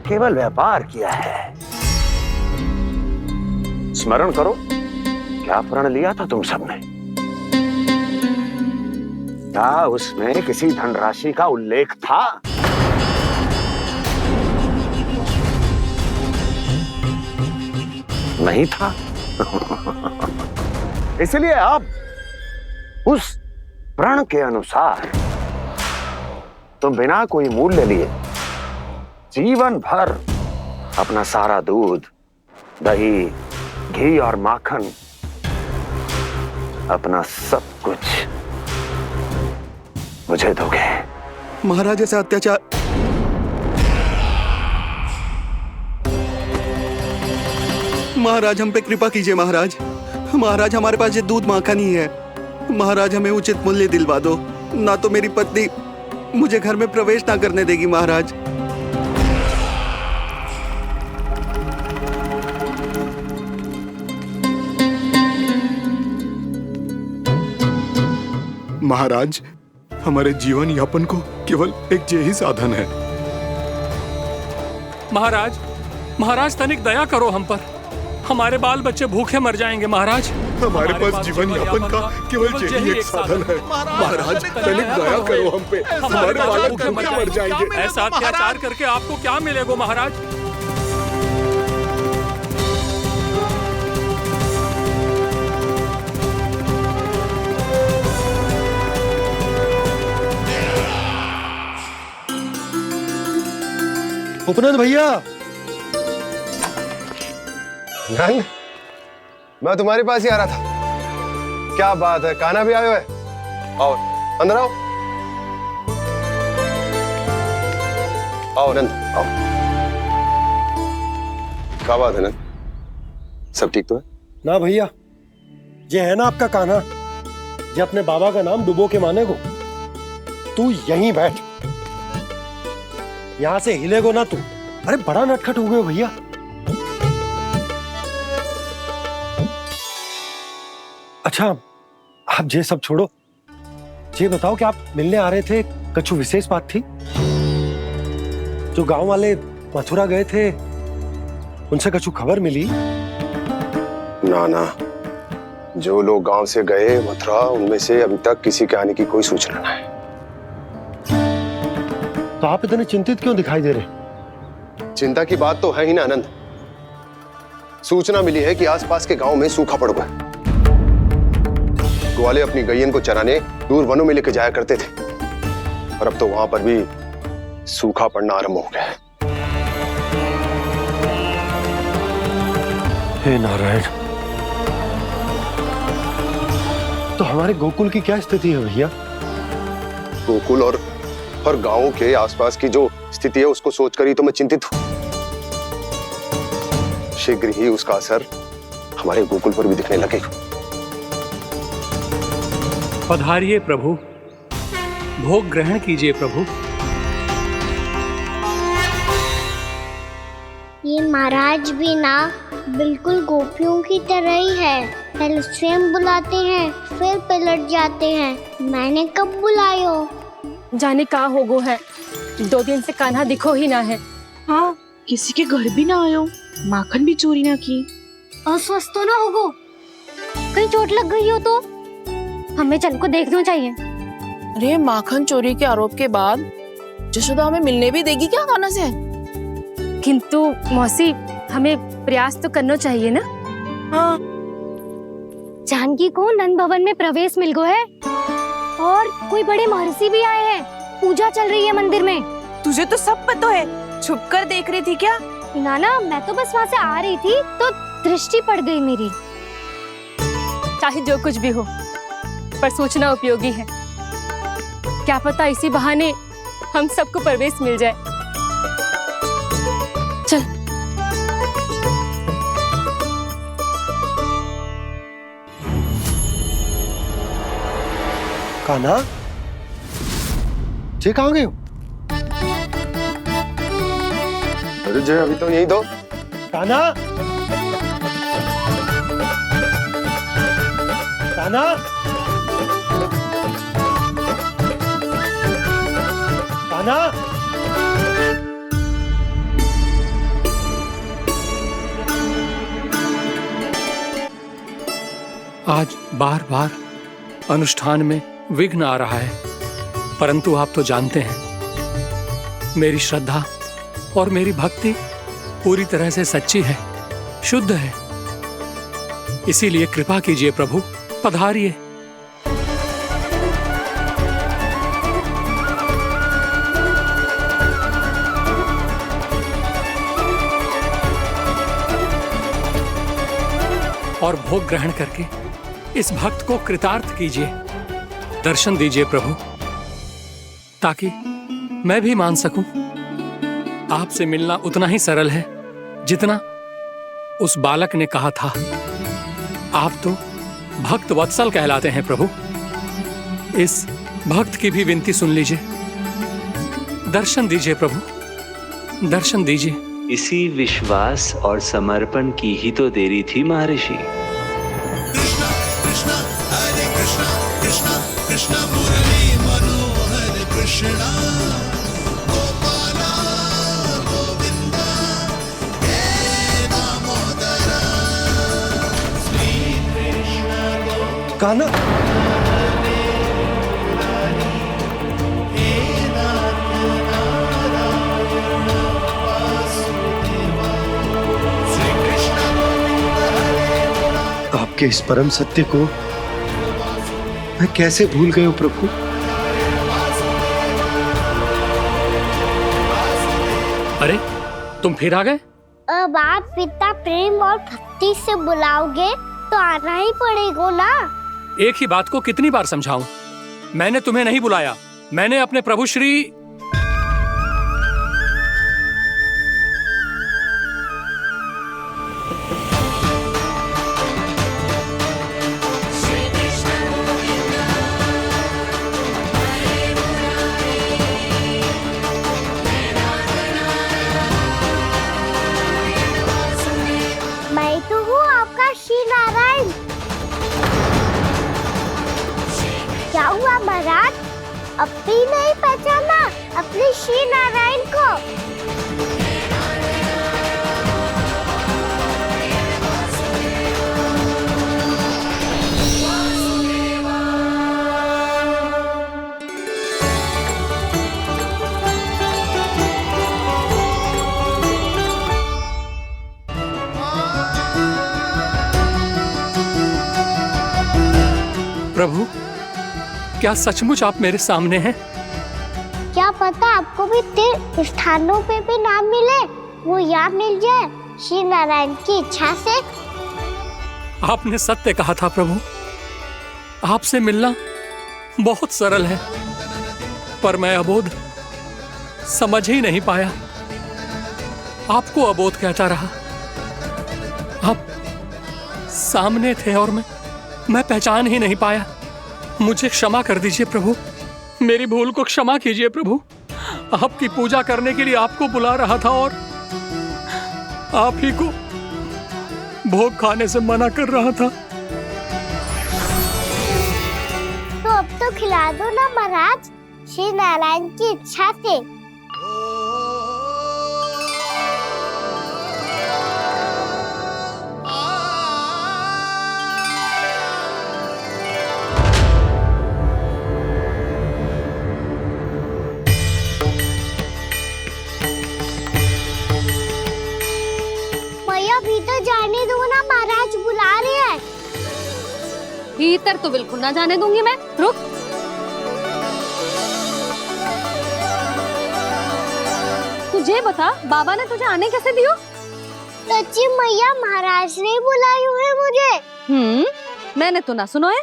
केवल व्यापार किया है। स्मरण करो, क्या प्रण लिया था तुम सबने? क्या उसमें किसी धनराशि का उल्लेख था? नहीं था। इसलिए अब उस प्रण के अनुसार तुम बिना कोई मूल्य लिए जीवन भर अपना सारा दूध, दही, घी और माखन, अपना सब कुछ मुझे दोगे। महाराज ऐसा अत्याचार। महाराज हम पे कृपा कीजिए। महाराज, महाराज हमारे पास ये दूध माखन ही है। महाराज हमें उचित मूल्य दिलवा दो, ना तो मेरी पत्नी मुझे घर में प्रवेश ना करने देगी। महाराज, महाराज हमारे जीवन यापन को केवल एक यही साधन है। महाराज, महाराज तनिक दया करो हम पर। हमारे बाल बच्चे भूखे मर जाएंगे महाराज। हमारे पास जीवन यापन का केवल यही एक साधन है। महाराज तनिक दया करो हम पे, हमारे बालक भूखे मर जाएंगे। ऐसा अत्याचार करके आपको क्या मिलेगा महाराज? उपनंद भैया, नंद, मैं तुम्हारे पास ही आ रहा था। क्या बात है, कान्हा भी आयो है? आओ अंदर आओ। आओ नंद, आओ। क्या बात है नंद, सब ठीक तो है? ना भैया, ये है ना आपका कान्हा, ये अपने बाबा का नाम डुबो के माने को। तू यहीं बैठ, यहां से हिलेगो ना तू। अरे बड़ा नटखट हो गए भैया। अच्छा, आप ये सब छोड़ो, ये बताओ कि आप मिलने आ रहे थे, कछु विशेष बात थी? जो गांव वाले मथुरा गए थे, उनसे कछु खबर मिली? ना ना, जो लोग गांव से गए मथुरा, उनमें से अभी तक किसी के आने की कोई सूचना नहीं है। तो आप इतने चिंतित क्यों दिखाई दे रहे? चिंता की बात तो है ही ना आनंद। सूचना मिली है कि आसपास के गांव में सूखा पड़ गया। ग्वाले अपनी गैयन को चराने दूर वनों में लेके जाया करते थे, और अब तो वहां पर भी सूखा पड़ना आरंभ हो गया है। हे नारायण, तो हमारे गोकुल की क्या स्थिति है भैया? गोकुल और गांवों के आसपास की जो स्थिति है उसको सोचकर ही तो मैं चिंतित हूं। शीघ्र ही उसका असर हमारे गोकुल पर भी दिखने लगेगा। पधारिए प्रभु, भोग ग्रहण कीजिए प्रभु। ये महाराज भी ना बिल्कुल गोपियों की तरह ही है। पहले स्वयं बुलाते हैं, फिर पलट जाते हैं। मैंने कब बुलायो? जाने कहाँ हो गो है, 2 दिन से कान्हा दिखो ही ना है। हाँ, किसी के घर भी ना आयो, माखन भी चोरी ना की। अस्वस्थ तो ना होगो, कहीं चोट लग गई हो तो हमें चल को देखना चाहिए। अरे माखन चोरी के आरोप के बाद जशोदा हमें मिलने भी देगी क्या कान्हा से? किंतु मौसी, हमें प्रयास तो करना चाहिए ना। हाँ, जानकी को नंद भवन में प्रवेश मिल गो है, और कोई बड़े महर्षि भी आए हैं। पूजा चल रही है मंदिर में। तुझे तो सब पता है, छुप कर देख रही थी क्या? ना, मैं तो बस वहाँ से आ रही थी तो दृष्टि पड़ गई मेरी। चाहे जो कुछ भी हो, पर सूचना उपयोगी है। क्या पता इसी बहाने हम सबको प्रवेश मिल जाए। चल। कान्हा, जे कहाँ गए हो? अरे जय, अभी तो यही दो। कान्हा, कान्हा, कान्हा। आज बार बार अनुष्ठान में विघ्न आ रहा है, परंतु आप तो जानते हैं मेरी श्रद्धा और मेरी भक्ति पूरी तरह से सच्ची है, शुद्ध है। इसीलिए कृपा कीजिए प्रभु, पधारिए। और भोग ग्रहण करके इस भक्त को कृतार्थ कीजिए। दर्शन दीजिए प्रभु, ताकि मैं भी मान सकूं। आपसे मिलना उतना ही सरल है जितना उस बालक ने कहा था। आप तो भक्त वत्सल कहलाते हैं प्रभु। इस भक्त की भी विनती सुन लीजिए। दर्शन दीजिए प्रभु, दर्शन दीजिए। इसी विश्वास और समर्पण की ही तो देरी थी महर्षि। कान्हा, आपके इस परम सत्य को मैं कैसे भूल गया हूं प्रभु। अरे तुम फिर आ गए? अब आप इतना प्रेम और भक्ति से बुलाओगे तो आना ही पड़ेगा ना। एक ही बात को कितनी बार समझाऊं? मैंने तुम्हें नहीं बुलाया, मैंने अपने प्रभु श्री मैं तो हूँ आपका श्री नारायण। क्या हुआ महाराज, अब भी नहीं पहचाना अपने श्री नारायण को? प्रभु, क्या सचमुच आप मेरे सामने हैं? क्या पता आपको भी तीर्थ स्थानों पे भी नाम मिले, वो यहाँ मिल जाए श्री नारायण की इच्छा से। आपने सत्य कहा था प्रभु, आपसे मिलना बहुत सरल है, पर मैं अबोध समझ ही नहीं पाया। आपको अबोध कहता रहा। आप सामने थे और मैं पहचान ही नहीं पाया। मुझे क्षमा कर दीजिए प्रभु, मेरी भूल को क्षमा कीजिए प्रभु। आपकी पूजा करने के लिए आपको बुला रहा था और आप ही को भोग खाने से मना कर रहा था। तो अब तो खिला दो ना महाराज, श्री नारायण की इच्छा से। भीतर जाने दो ना, महाराज बुला रहे हैं। भीतर तो बिल्कुल ना जाने दूंगी मैं। रुक। तुझे बता, बाबा ने तुझे आने कैसे दियो? सच्ची मैया, महाराज ने बुलाई हुई मुझे। मैंने तो ना सुनो है।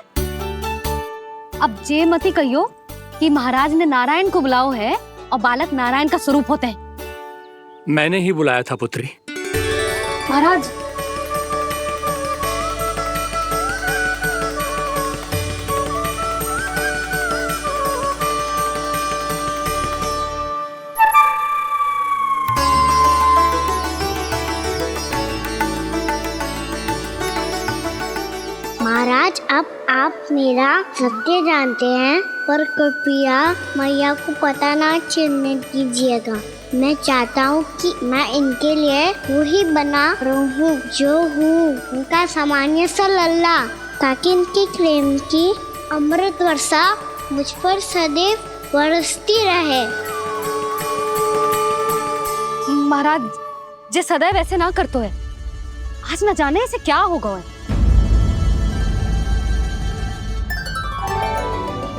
अब जे मती कहियो कि महाराज ने नारायण को बुलाओ है और बालक नारायण का स्वरूप होते हैं। मैंने ही बुलाया था पुत्री। महाराज, महाराज अब आप मेरा सत्य जानते हैं, पर कृपया मैया को पता ना चलने दीजिएगा। मैं चाहता हूँ कि मैं इनके लिए वही बना रहूँ जो हूँ, उनका सामान्य सा लल्ला, ताकि इनके प्रेम की अमृत वर्षा मुझ पर सदैव बरसती रहे। महाराज, जे सदैव ऐसे ना करतो है, आज न जाने इसे क्या होगा है।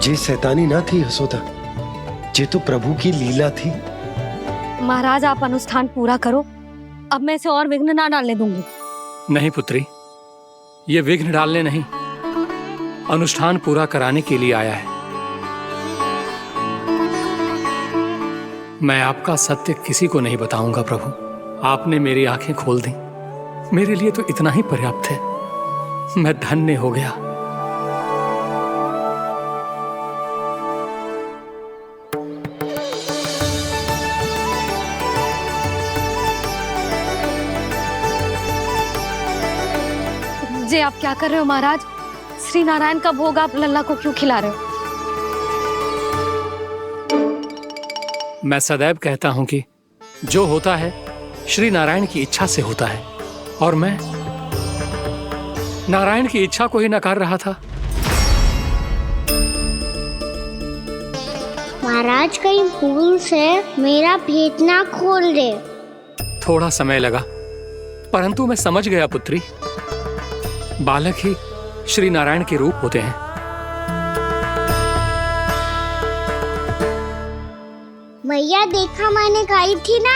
जे शैतानी ना थी यशोदा, जे तो प्रभु की लीला थी। महाराज, आप अनुष्ठान पूरा करो, अब मैं इसे और विघ्न ना डालने दूंगी। नहीं पुत्री, ये विघ्न डालने नहीं, अनुष्ठान पूरा कराने के लिए आया है। मैं आपका सत्य किसी को नहीं बताऊंगा प्रभु। आपने मेरी आंखें खोल दी, मेरे लिए तो इतना ही पर्याप्त है। मैं धन्य हो गया। जे आप क्या कर रहे हो महाराज? श्री नारायण का भोग आप लल्ला को क्यों खिला रहे हो? मैं सदैव कहता हूं कि जो होता है श्री नारायण की इच्छा से होता है, और मैं नारायण की इच्छा को ही नकार रहा था। महाराज, कहीं भूल से मेरा भेद ना खोल दे। थोड़ा समय लगा, परंतु मैं समझ गया पुत्री। बालक ही श्री नारायण के रूप होते हैं। मैया देखा, मैंने कही थी ना।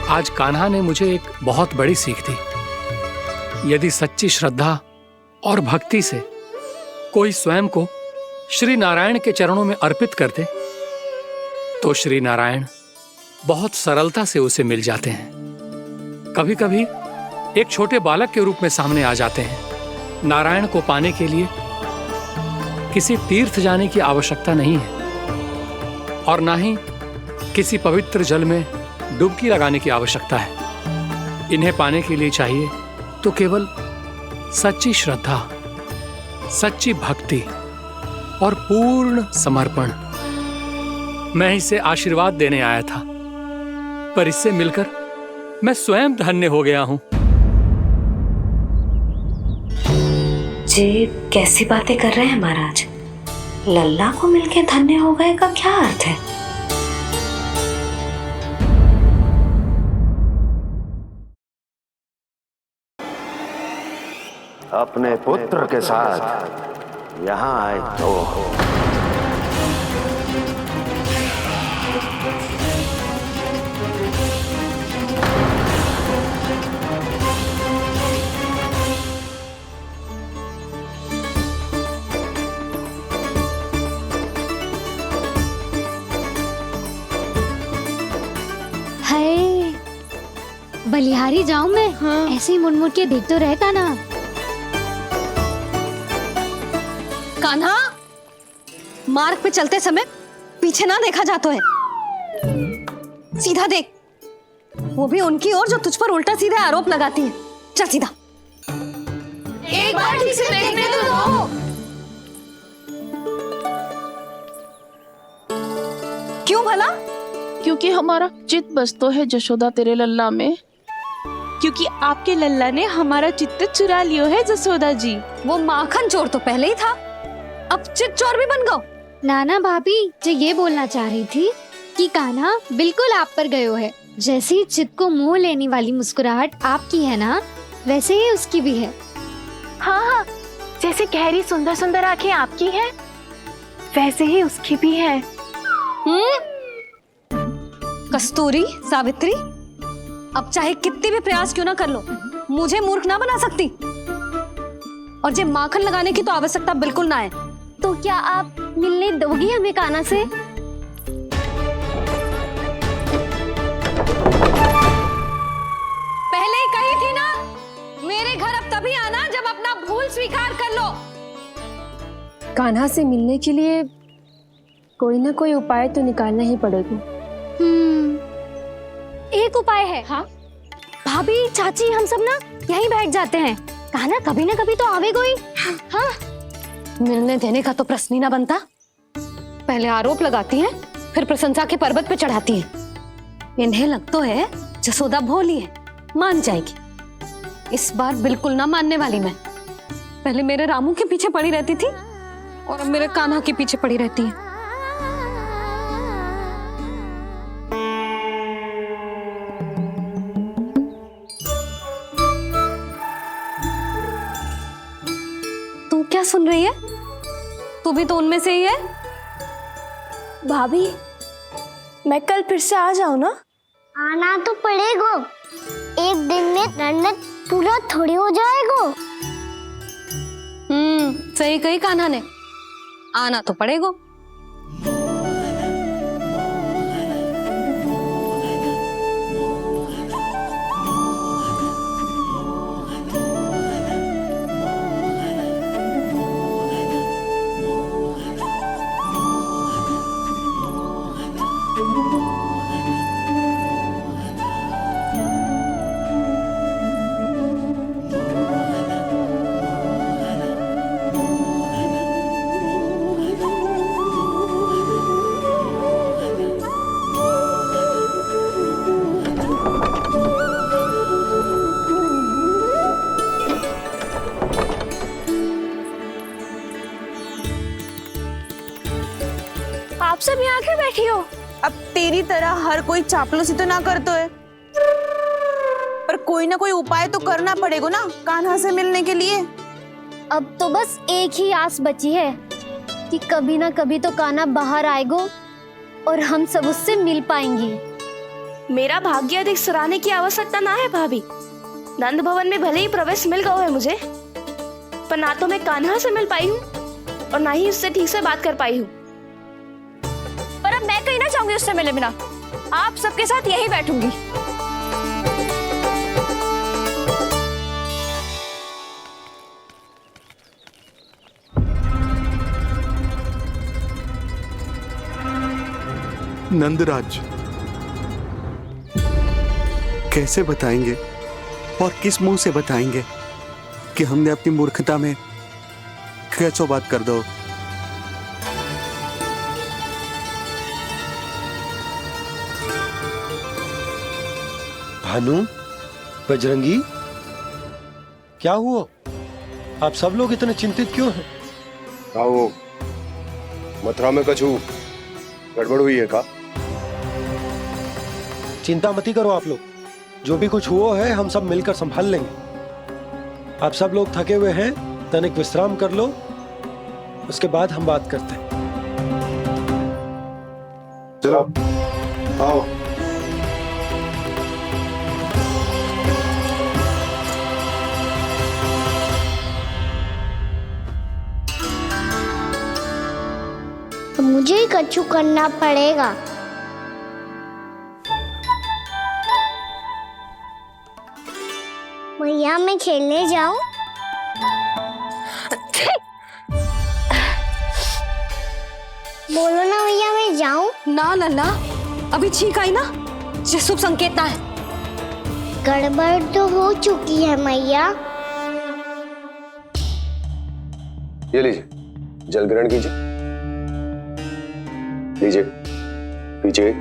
आज कान्हा ने मुझे एक बहुत बड़ी सीख दी। यदि सच्ची श्रद्धा और भक्ति से कोई स्वयं को श्री नारायण के चरणों में अर्पित कर दे, तो श्री नारायण बहुत सरलता से उसे मिल जाते हैं। कभी कभी एक छोटे बालक के रूप में सामने आ जाते हैं। नारायण को पाने के लिए किसी तीर्थ जाने की आवश्यकता नहीं है, और ना ही किसी पवित्र जल में डुबकी लगाने की आवश्यकता है। इन्हें पाने के लिए चाहिए तो केवल सच्ची श्रद्धा, सच्ची भक्ति और पूर्ण समर्पण। मैं इसे आशीर्वाद देने आया था, पर इससे मिलकर मैं स्वयं धन्य हो गया हूं। जी कैसी बातें कर रहे हैं महाराज? लल्ला को मिलके धन्य हो गए का क्या अर्थ है? अपने पुत्र के साथ यहाँ आए तो हाय, बलिहारी जाऊं मैं? हाँ। ऐसे ही मुड़ मुड़ के देख तो रहता ना। कान्हा, मार्ग पे चलते समय पीछे ना देखा जाता है, सीधा देख, वो भी उनकी ओर जो तुझ पर उल्टा सीधा आरोप लगाती है। चल सीधा। एक बार ठीक से देखने तो दो। क्यों भला? क्योंकि हमारा चित्त बसतो है जशोदा तेरे लल्ला में। क्योंकि आपके लल्ला ने हमारा चित्त चुरा लियो है जसोदा जी। वो माखन चोर तो पहले ही था, अब चित्त चोर भी बन गो। नाना भाभी जो ये बोलना चाह रही थी कि कान्हा बिल्कुल आप पर गयो है। जैसी चित्त को मोह लेने वाली मुस्कुराहट आपकी है ना, वैसे ही उसकी भी है। हाँ हाँ, जैसे गहरी सुंदर सुंदर आंखें आपकी हैं, वैसे ही उसकी भी है। कस्तूरी, सावित्री, अब चाहे कितने भी प्रयास क्यों ना कर लो, मुझे मूर्ख ना बना सकती। और जे माखन लगाने की तो आवश्यकता बिल्कुल ना है। तो क्या आप मिलने दोगी हमें कान्हा से? पहले ही कही थी ना, मेरे घर अब तभी आना जब अपना भूल स्वीकार कर लो। कान्हा से मिलने के लिए कोई ना कोई उपाय तो निकालना ही पड़ेगा। एक उपाय है। हाँ? भाभी, चाची, हम सब ना यहीं बैठ जाते हैं। कान्हा कभी ना कभी तो आवेगा ही। हाँ? मिलने देने का तो प्रश्न ही ना बनता। पहले आरोप लगाती हैं, फिर प्रशंसा के पर्वत पे चढ़ाती हैं। इन्हें लगता है जसोदा भोली है, मान जाएगी। इस बार बिल्कुल ना मानने वाली मैं। पहले मेरे रामू के पीछे पड़ी रहती थी और अब मेरे कान्हा के पीछे पड़ी रहती है। तू क्या सुन रही है? तू भी तो उनमें से ही है। भाभी, मैं कल फिर से आ जाऊँ ना? आना तो पड़ेगा। एक दिन में रन्नत पूरा थोड़ी हो जाएगा। सही कही कान्हा ने, आना तो पड़ेगा। आप सब यहाँ क्यों बैठी हो? अब तेरी तरह हर कोई चापलूसी तो ना करतो है, पर कोई ना कोई उपाय तो करना पड़ेगा ना कान्हा से मिलने के लिए। अब तो बस एक ही आस बची है कि कभी ना कभी तो कान्हा बाहर आएगा और हम सब उससे मिल पाएंगे। मेरा भाग्य अधिक सराहने की आवश्यकता ना है भाभी। नंद भवन में भले ही प्रवेश मिल गया है मुझे, पर ना तो मैं कान्हा से मिल पाई हूँ और ना ही उससे ठीक से बात कर पाई हूँ। पर अब मैं कहीं ना चाहूंगी उससे मिले बिना। आप सबके साथ यही बैठूंगी। नंदराज, कैसे बताएंगे और किस मुंह से बताएंगे कि हमने अपनी मूर्खता में कैसो बात कर दो। भानु, बजरंगी, क्या हुआ? आप सब लोग इतने चिंतित क्यों हैं? आओ, मथुरा में कछु गड़बड़ हुई है का? चिंता मत करो आप लोग, जो भी कुछ हुआ है हम सब मिलकर संभाल लेंगे। आप सब लोग थके हुए हैं, तनिक विश्राम कर लो, उसके बाद हम बात करते हैं। चलो आओ। मुझे ही कच्चू करना पड़ेगा। भैया मैं खेलने जाऊं? बोलो ना भैया मैं जाऊं? ना लल्ला, अभी छींक आई ना, ये शुभ संकेत ना है। गड़बड़ तो हो चुकी है मैया। ये लीजिए, जल ग्रहण कीजिए। लीजिए, पीजिए।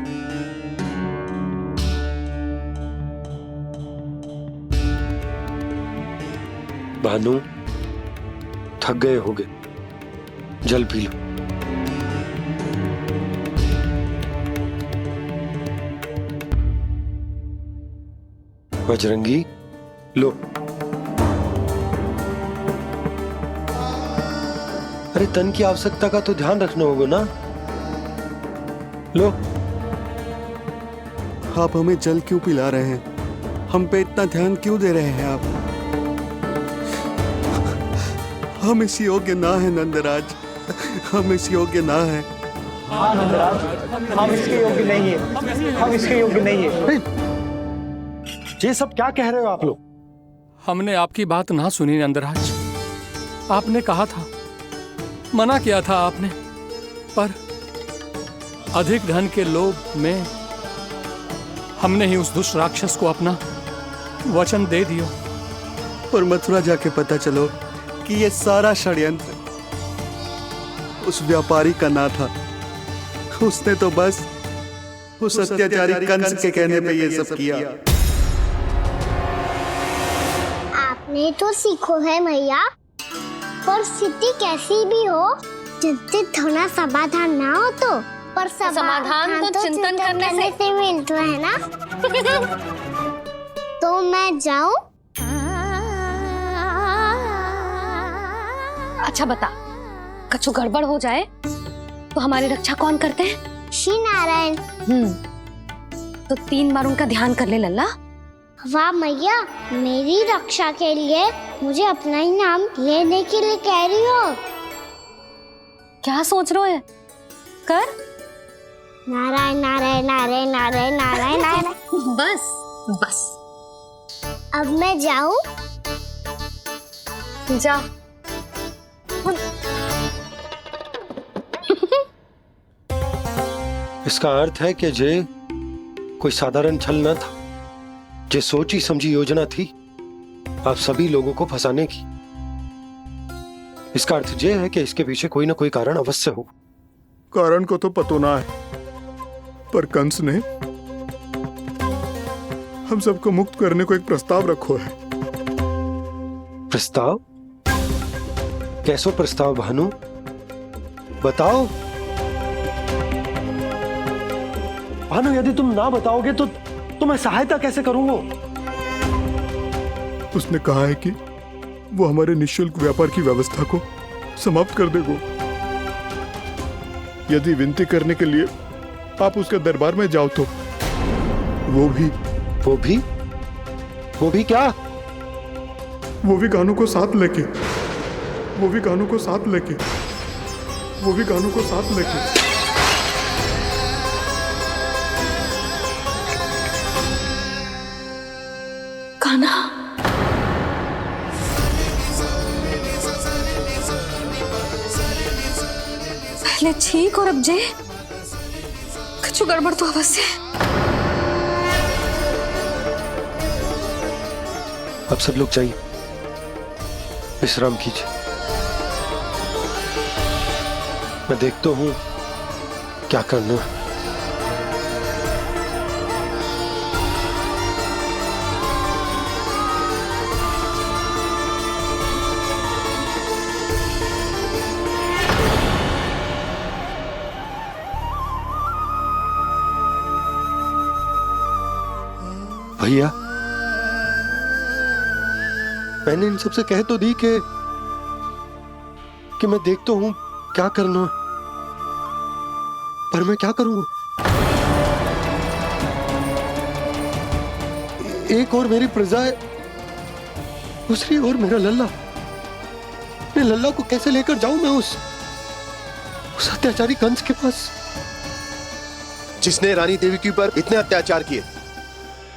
भानु, थक गए होगे, जल पी लो। बजरंगी, लो। अरे तन की आवश्यकता का तो ध्यान रखना होगा ना, लो। आप हमें जल क्यों पिला रहे हैं? हम पे इतना ध्यान क्यों दे रहे हैं आप? हम इस योग्य ना है नंदराज, हम इस योग्य ना है। हाँ नंदराज, हम इसके योग्य नहीं है, हम इसके योग्य नहीं है। ये सब क्या कह रहे हो आप लोग? हमने आपकी बात ना सुनी नंदराज। आपने कहा था, मना किया था आपने, पर अधिक धन के लोभ में हमने ही उस दुष्ट राक्षस को अपना वचन दे दिया। पर मथुरा जाके पता चलो कि ये सारा षड्यंत्र उस व्यापारी का ना था। उसने तो बस उस अत्याचारी कंस के कहने पे ये सब किया। आपने तो सीखो है भैया, पर स्थिति कैसी भी हो, चिंतित होना समाधान ना हो तो, पर समाधान तो चिंतन करने से मिलता है ना। तो मैं जाऊं? अच्छा बता, कछु गड़बड़ हो जाए तो हमारी रक्षा कौन करते हैं? श्री नारायण। तो 3 बार उनका ध्यान कर ले लल्ला। वाह मैया, मेरी रक्षा के लिए मुझे अपना ही नाम लेने के लिए कह रही हो? क्या सोच रहे हो? कर। नारायण नारायण नारायण नारायण नारायण नारायण। बस बस। अब मैं जाऊं? जा। इसका अर्थ है कि जे कोई साधारण छल न था, जे सोची समझी योजना थी आप सभी लोगों को फंसाने की। इसका अर्थ ये है कि इसके पीछे कोई ना कोई कारण अवश्य हो। कारण को तो पतो ना है, पर कंस ने हम सबको मुक्त करने को एक प्रस्ताव रखो है। प्रस्ताव? कैसो प्रस्ताव भानु, बताओ। भानु, यदि तुम ना बताओगे तो मैं सहायता कैसे करूंगा? उसने कहा है कि वो हमारे निःशुल्क व्यापार की व्यवस्था को समाप्त कर देगा यदि विनती करने के लिए आप उसके दरबार में जाओ तो। वो भी क्या? वो भी गानों को साथ लेके, वो भी गानों को साथ लेके, वो भी गानों को साथ लेके। कान्हा, पहले ठीक और अब जे कुछ गड़बड़ तो अवश्य। अब सब लोग जाइए, विश्राम कीजिए। मैं देखता हूं क्या करना है। भैया, मैंने इन सबसे कह तो दी कि मैं देखता हूं क्या करना है, पर मैं क्या करूंगा? एक और मेरी प्रजा है, दूसरी ओर मेरा लल्ला। मैं लल्ला को कैसे लेकर जाऊं मैं उस अत्याचारी कंस के पास, जिसने रानी देवी के ऊपर इतने अत्याचार किए,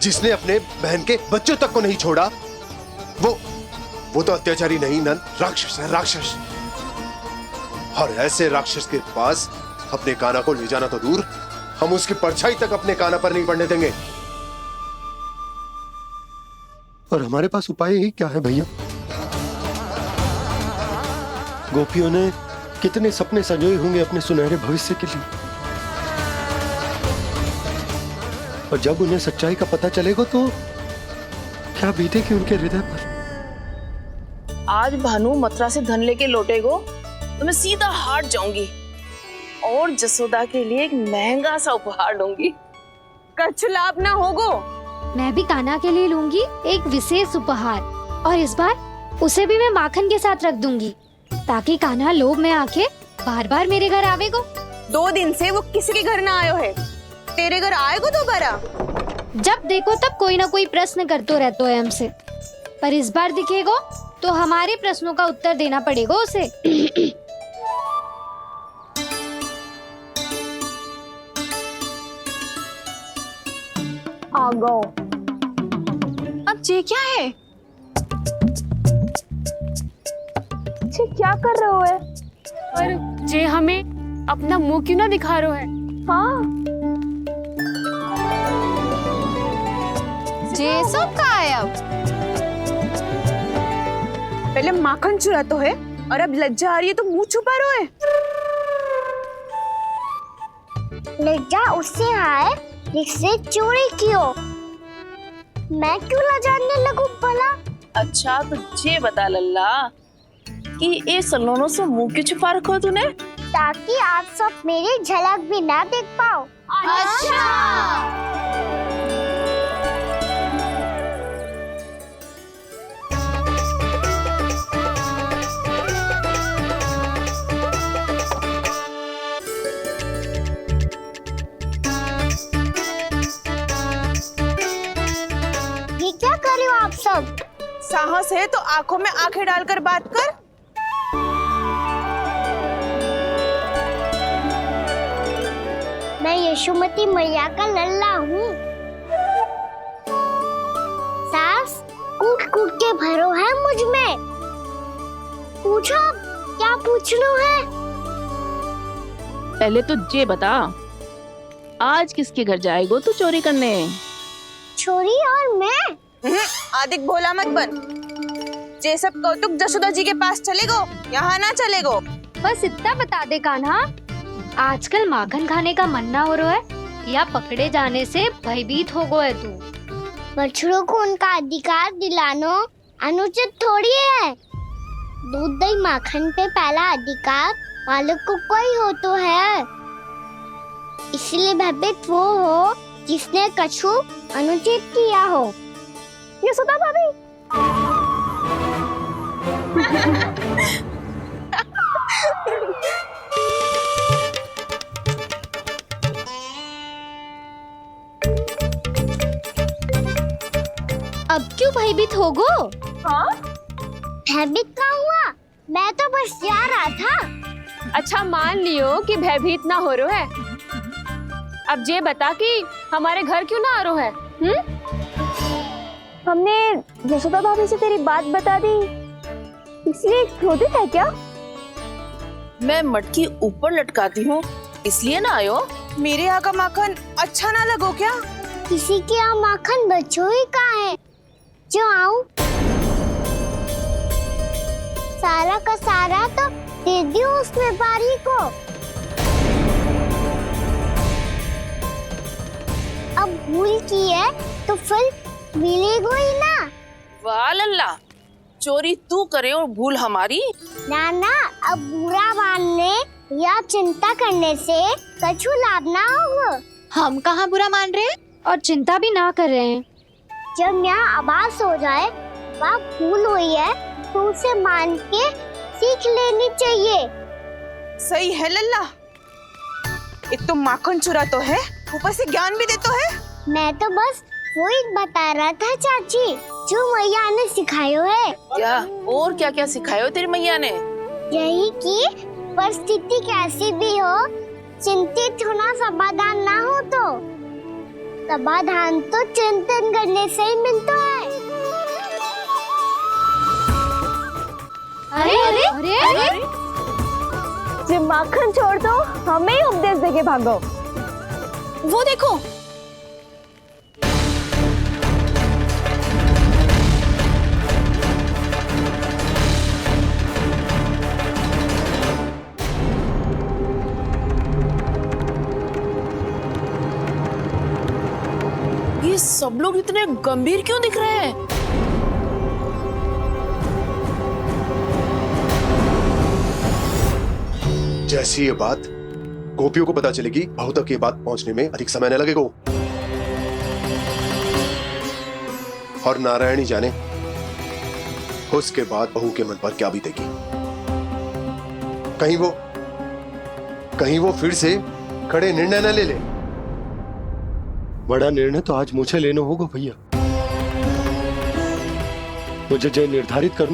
जिसने अपने बहन के बच्चों तक को नहीं छोड़ा, वो तो अत्याचारी नहीं नन, राक्षस है, राक्षस। और ऐसे राक्षस के पास अपने कान्हा को ले जाना तो दूर, हम उसकी परछाई तक अपने कान्हा पर नहीं पड़ने देंगे। और हमारे पास उपाय ही क्या है भैया? गोपियों ने कितने सपने संजोए होंगे अपने सुनहरे भविष्य के लिए, और जब उन्हें सच्चाई का पता चलेगा तो क्या बीतेगी उनके हृदय पर? आज भानु मथुरा से धन लेके लौटेगो तो मैं सीधा हाट जाऊंगी और जसोदा के लिए एक महंगा सा उपहार दूंगी। कछु लाभ ना होगो। मैं भी कान्हा के लिए लूंगी एक विशेष उपहार, और इस बार उसे भी मैं माखन के साथ रख दूंगी, ताकि कान्हा लोभ में आके बार बार मेरे घर आवेगो। 2 दिन से वो किसी के घर ना आयो है, तेरे घर आएगो दोबारा? जब देखो तब कोई ना कोई प्रश्न करते रहते है हमसे, पर इस बार दिखेगो तो हमारे प्रश्नों का उत्तर देना पड़ेगा उसे। आ गो। अब ये क्या है? ये क्या कर रहे हो है? पर जे हमें अपना मुंह क्यों ना दिखा रहे है? हाँ, जे सब का है अब? पहले माखन चुरा तो है और अब लज्जा आ रही है तो मुंह छुपा रहे है। लज्जा उससे है जिससे चोरी कियो। मैं क्यों लजाने लगूं भला? अच्छा तो ये बता लल्ला कि ये सलोनों से मुंह क्यों छुपा रखो तूने? ताकि आप सब मेरी झलक भी ना देख पाओ। अच्छा। ये क्या कर रहे हो आप सब? साहस है तो आंखों में आंखें डालकर बात कर। मैं यशोमती मैया का लल्ला हूँ। सास कूट कूट के भरो है मुझ में। पूछो क्या पूछना है? पहले तो ये बता, आज किसके घर जाएगो तू चोरी करने? छोरी और मैं? आदिक भोला मत बन। ये सब कौतुक जसोदा जी के पास चलेगो, यहाँ ना चलेगो। बस इतना बता दे कान्हा, आजकल माखन खाने का मन ना हो रहा है या पकड़े जाने से भयभीत हो गए तू? बछड़ों को उनका अधिकार दिलाना अनुचित थोड़ी है। दूध दही माखन पे पहला अधिकार मालिक को कोई हो तो है। इसलिए भयभीत वो हो जिसने कछु अनुचित किया हो। यशोदा भाभी। अब क्यों भयभीत हो गो? हाँ? भयभीत क्या हुआ? मैं तो बस जा रहा था। अच्छा मान लियो कि भयभीत ना हो रहा है। अब ये बता कि हमारे घर क्यों ना आ रहा है? हमने यशोदा भाभी से तेरी बात बता दी, इसलिए क्रोधित है क्या? मैं मटकी ऊपर लटकाती हूँ इसलिए ना आयो? मेरे यहाँ का माखन अच्छा ना लगो क्या? किसी के यहाँ माखन बच्चों ही कहाँ है जो आऊं? सारा का सारा तो दे दियो उस व्यापारी को। अब भूल की है तो फल मिलेगा ही ना। वाह लल्ला, चोरी तू करे और भूल हमारी। ना ना, अब बुरा मानने या चिंता करने से कछु लाभ ना होगा। हम कहाँ बुरा मान रहे हैं और चिंता भी ना कर रहे हैं। जब यहाँ आभास हो जाए बात भूल हुई है तो उसे मान के सीख लेनी चाहिए। सही है लल्ला, एक तो माखन चुरा तो है, ऊपर से ज्ञान भी दे तो है। मैं तो बस वही बता रहा था चाची, जो मैया ने सिखायो है। क्या और क्या क्या सिखायो तेरी मैया ने? यही कि परिस्थिति कैसी भी हो, चिंतित होना समाधान ना हो तो समाधान तो चिंतन करने से ही मिलता है। अरे अरे अरे, अरे? जी माखन छोड़ दो, हमें ही उपदेश देके भागो। वो देखो, ये सब लोग इतने गंभीर क्यों दिख रहे हैं? जैसी ये बात गोपियों को पता चलेगी, बहू तक ये बात पहुंचने में अधिक समय न लगेगा। और नारायणी जाने उसके बाद बहू के मन पर क्या बीतेगी। कहीं वो फिर से खड़े निर्णय न ले ले। बड़ा निर्णय तो आज मुझे लेना होगा भैया। मुझे जो निर्धारित करना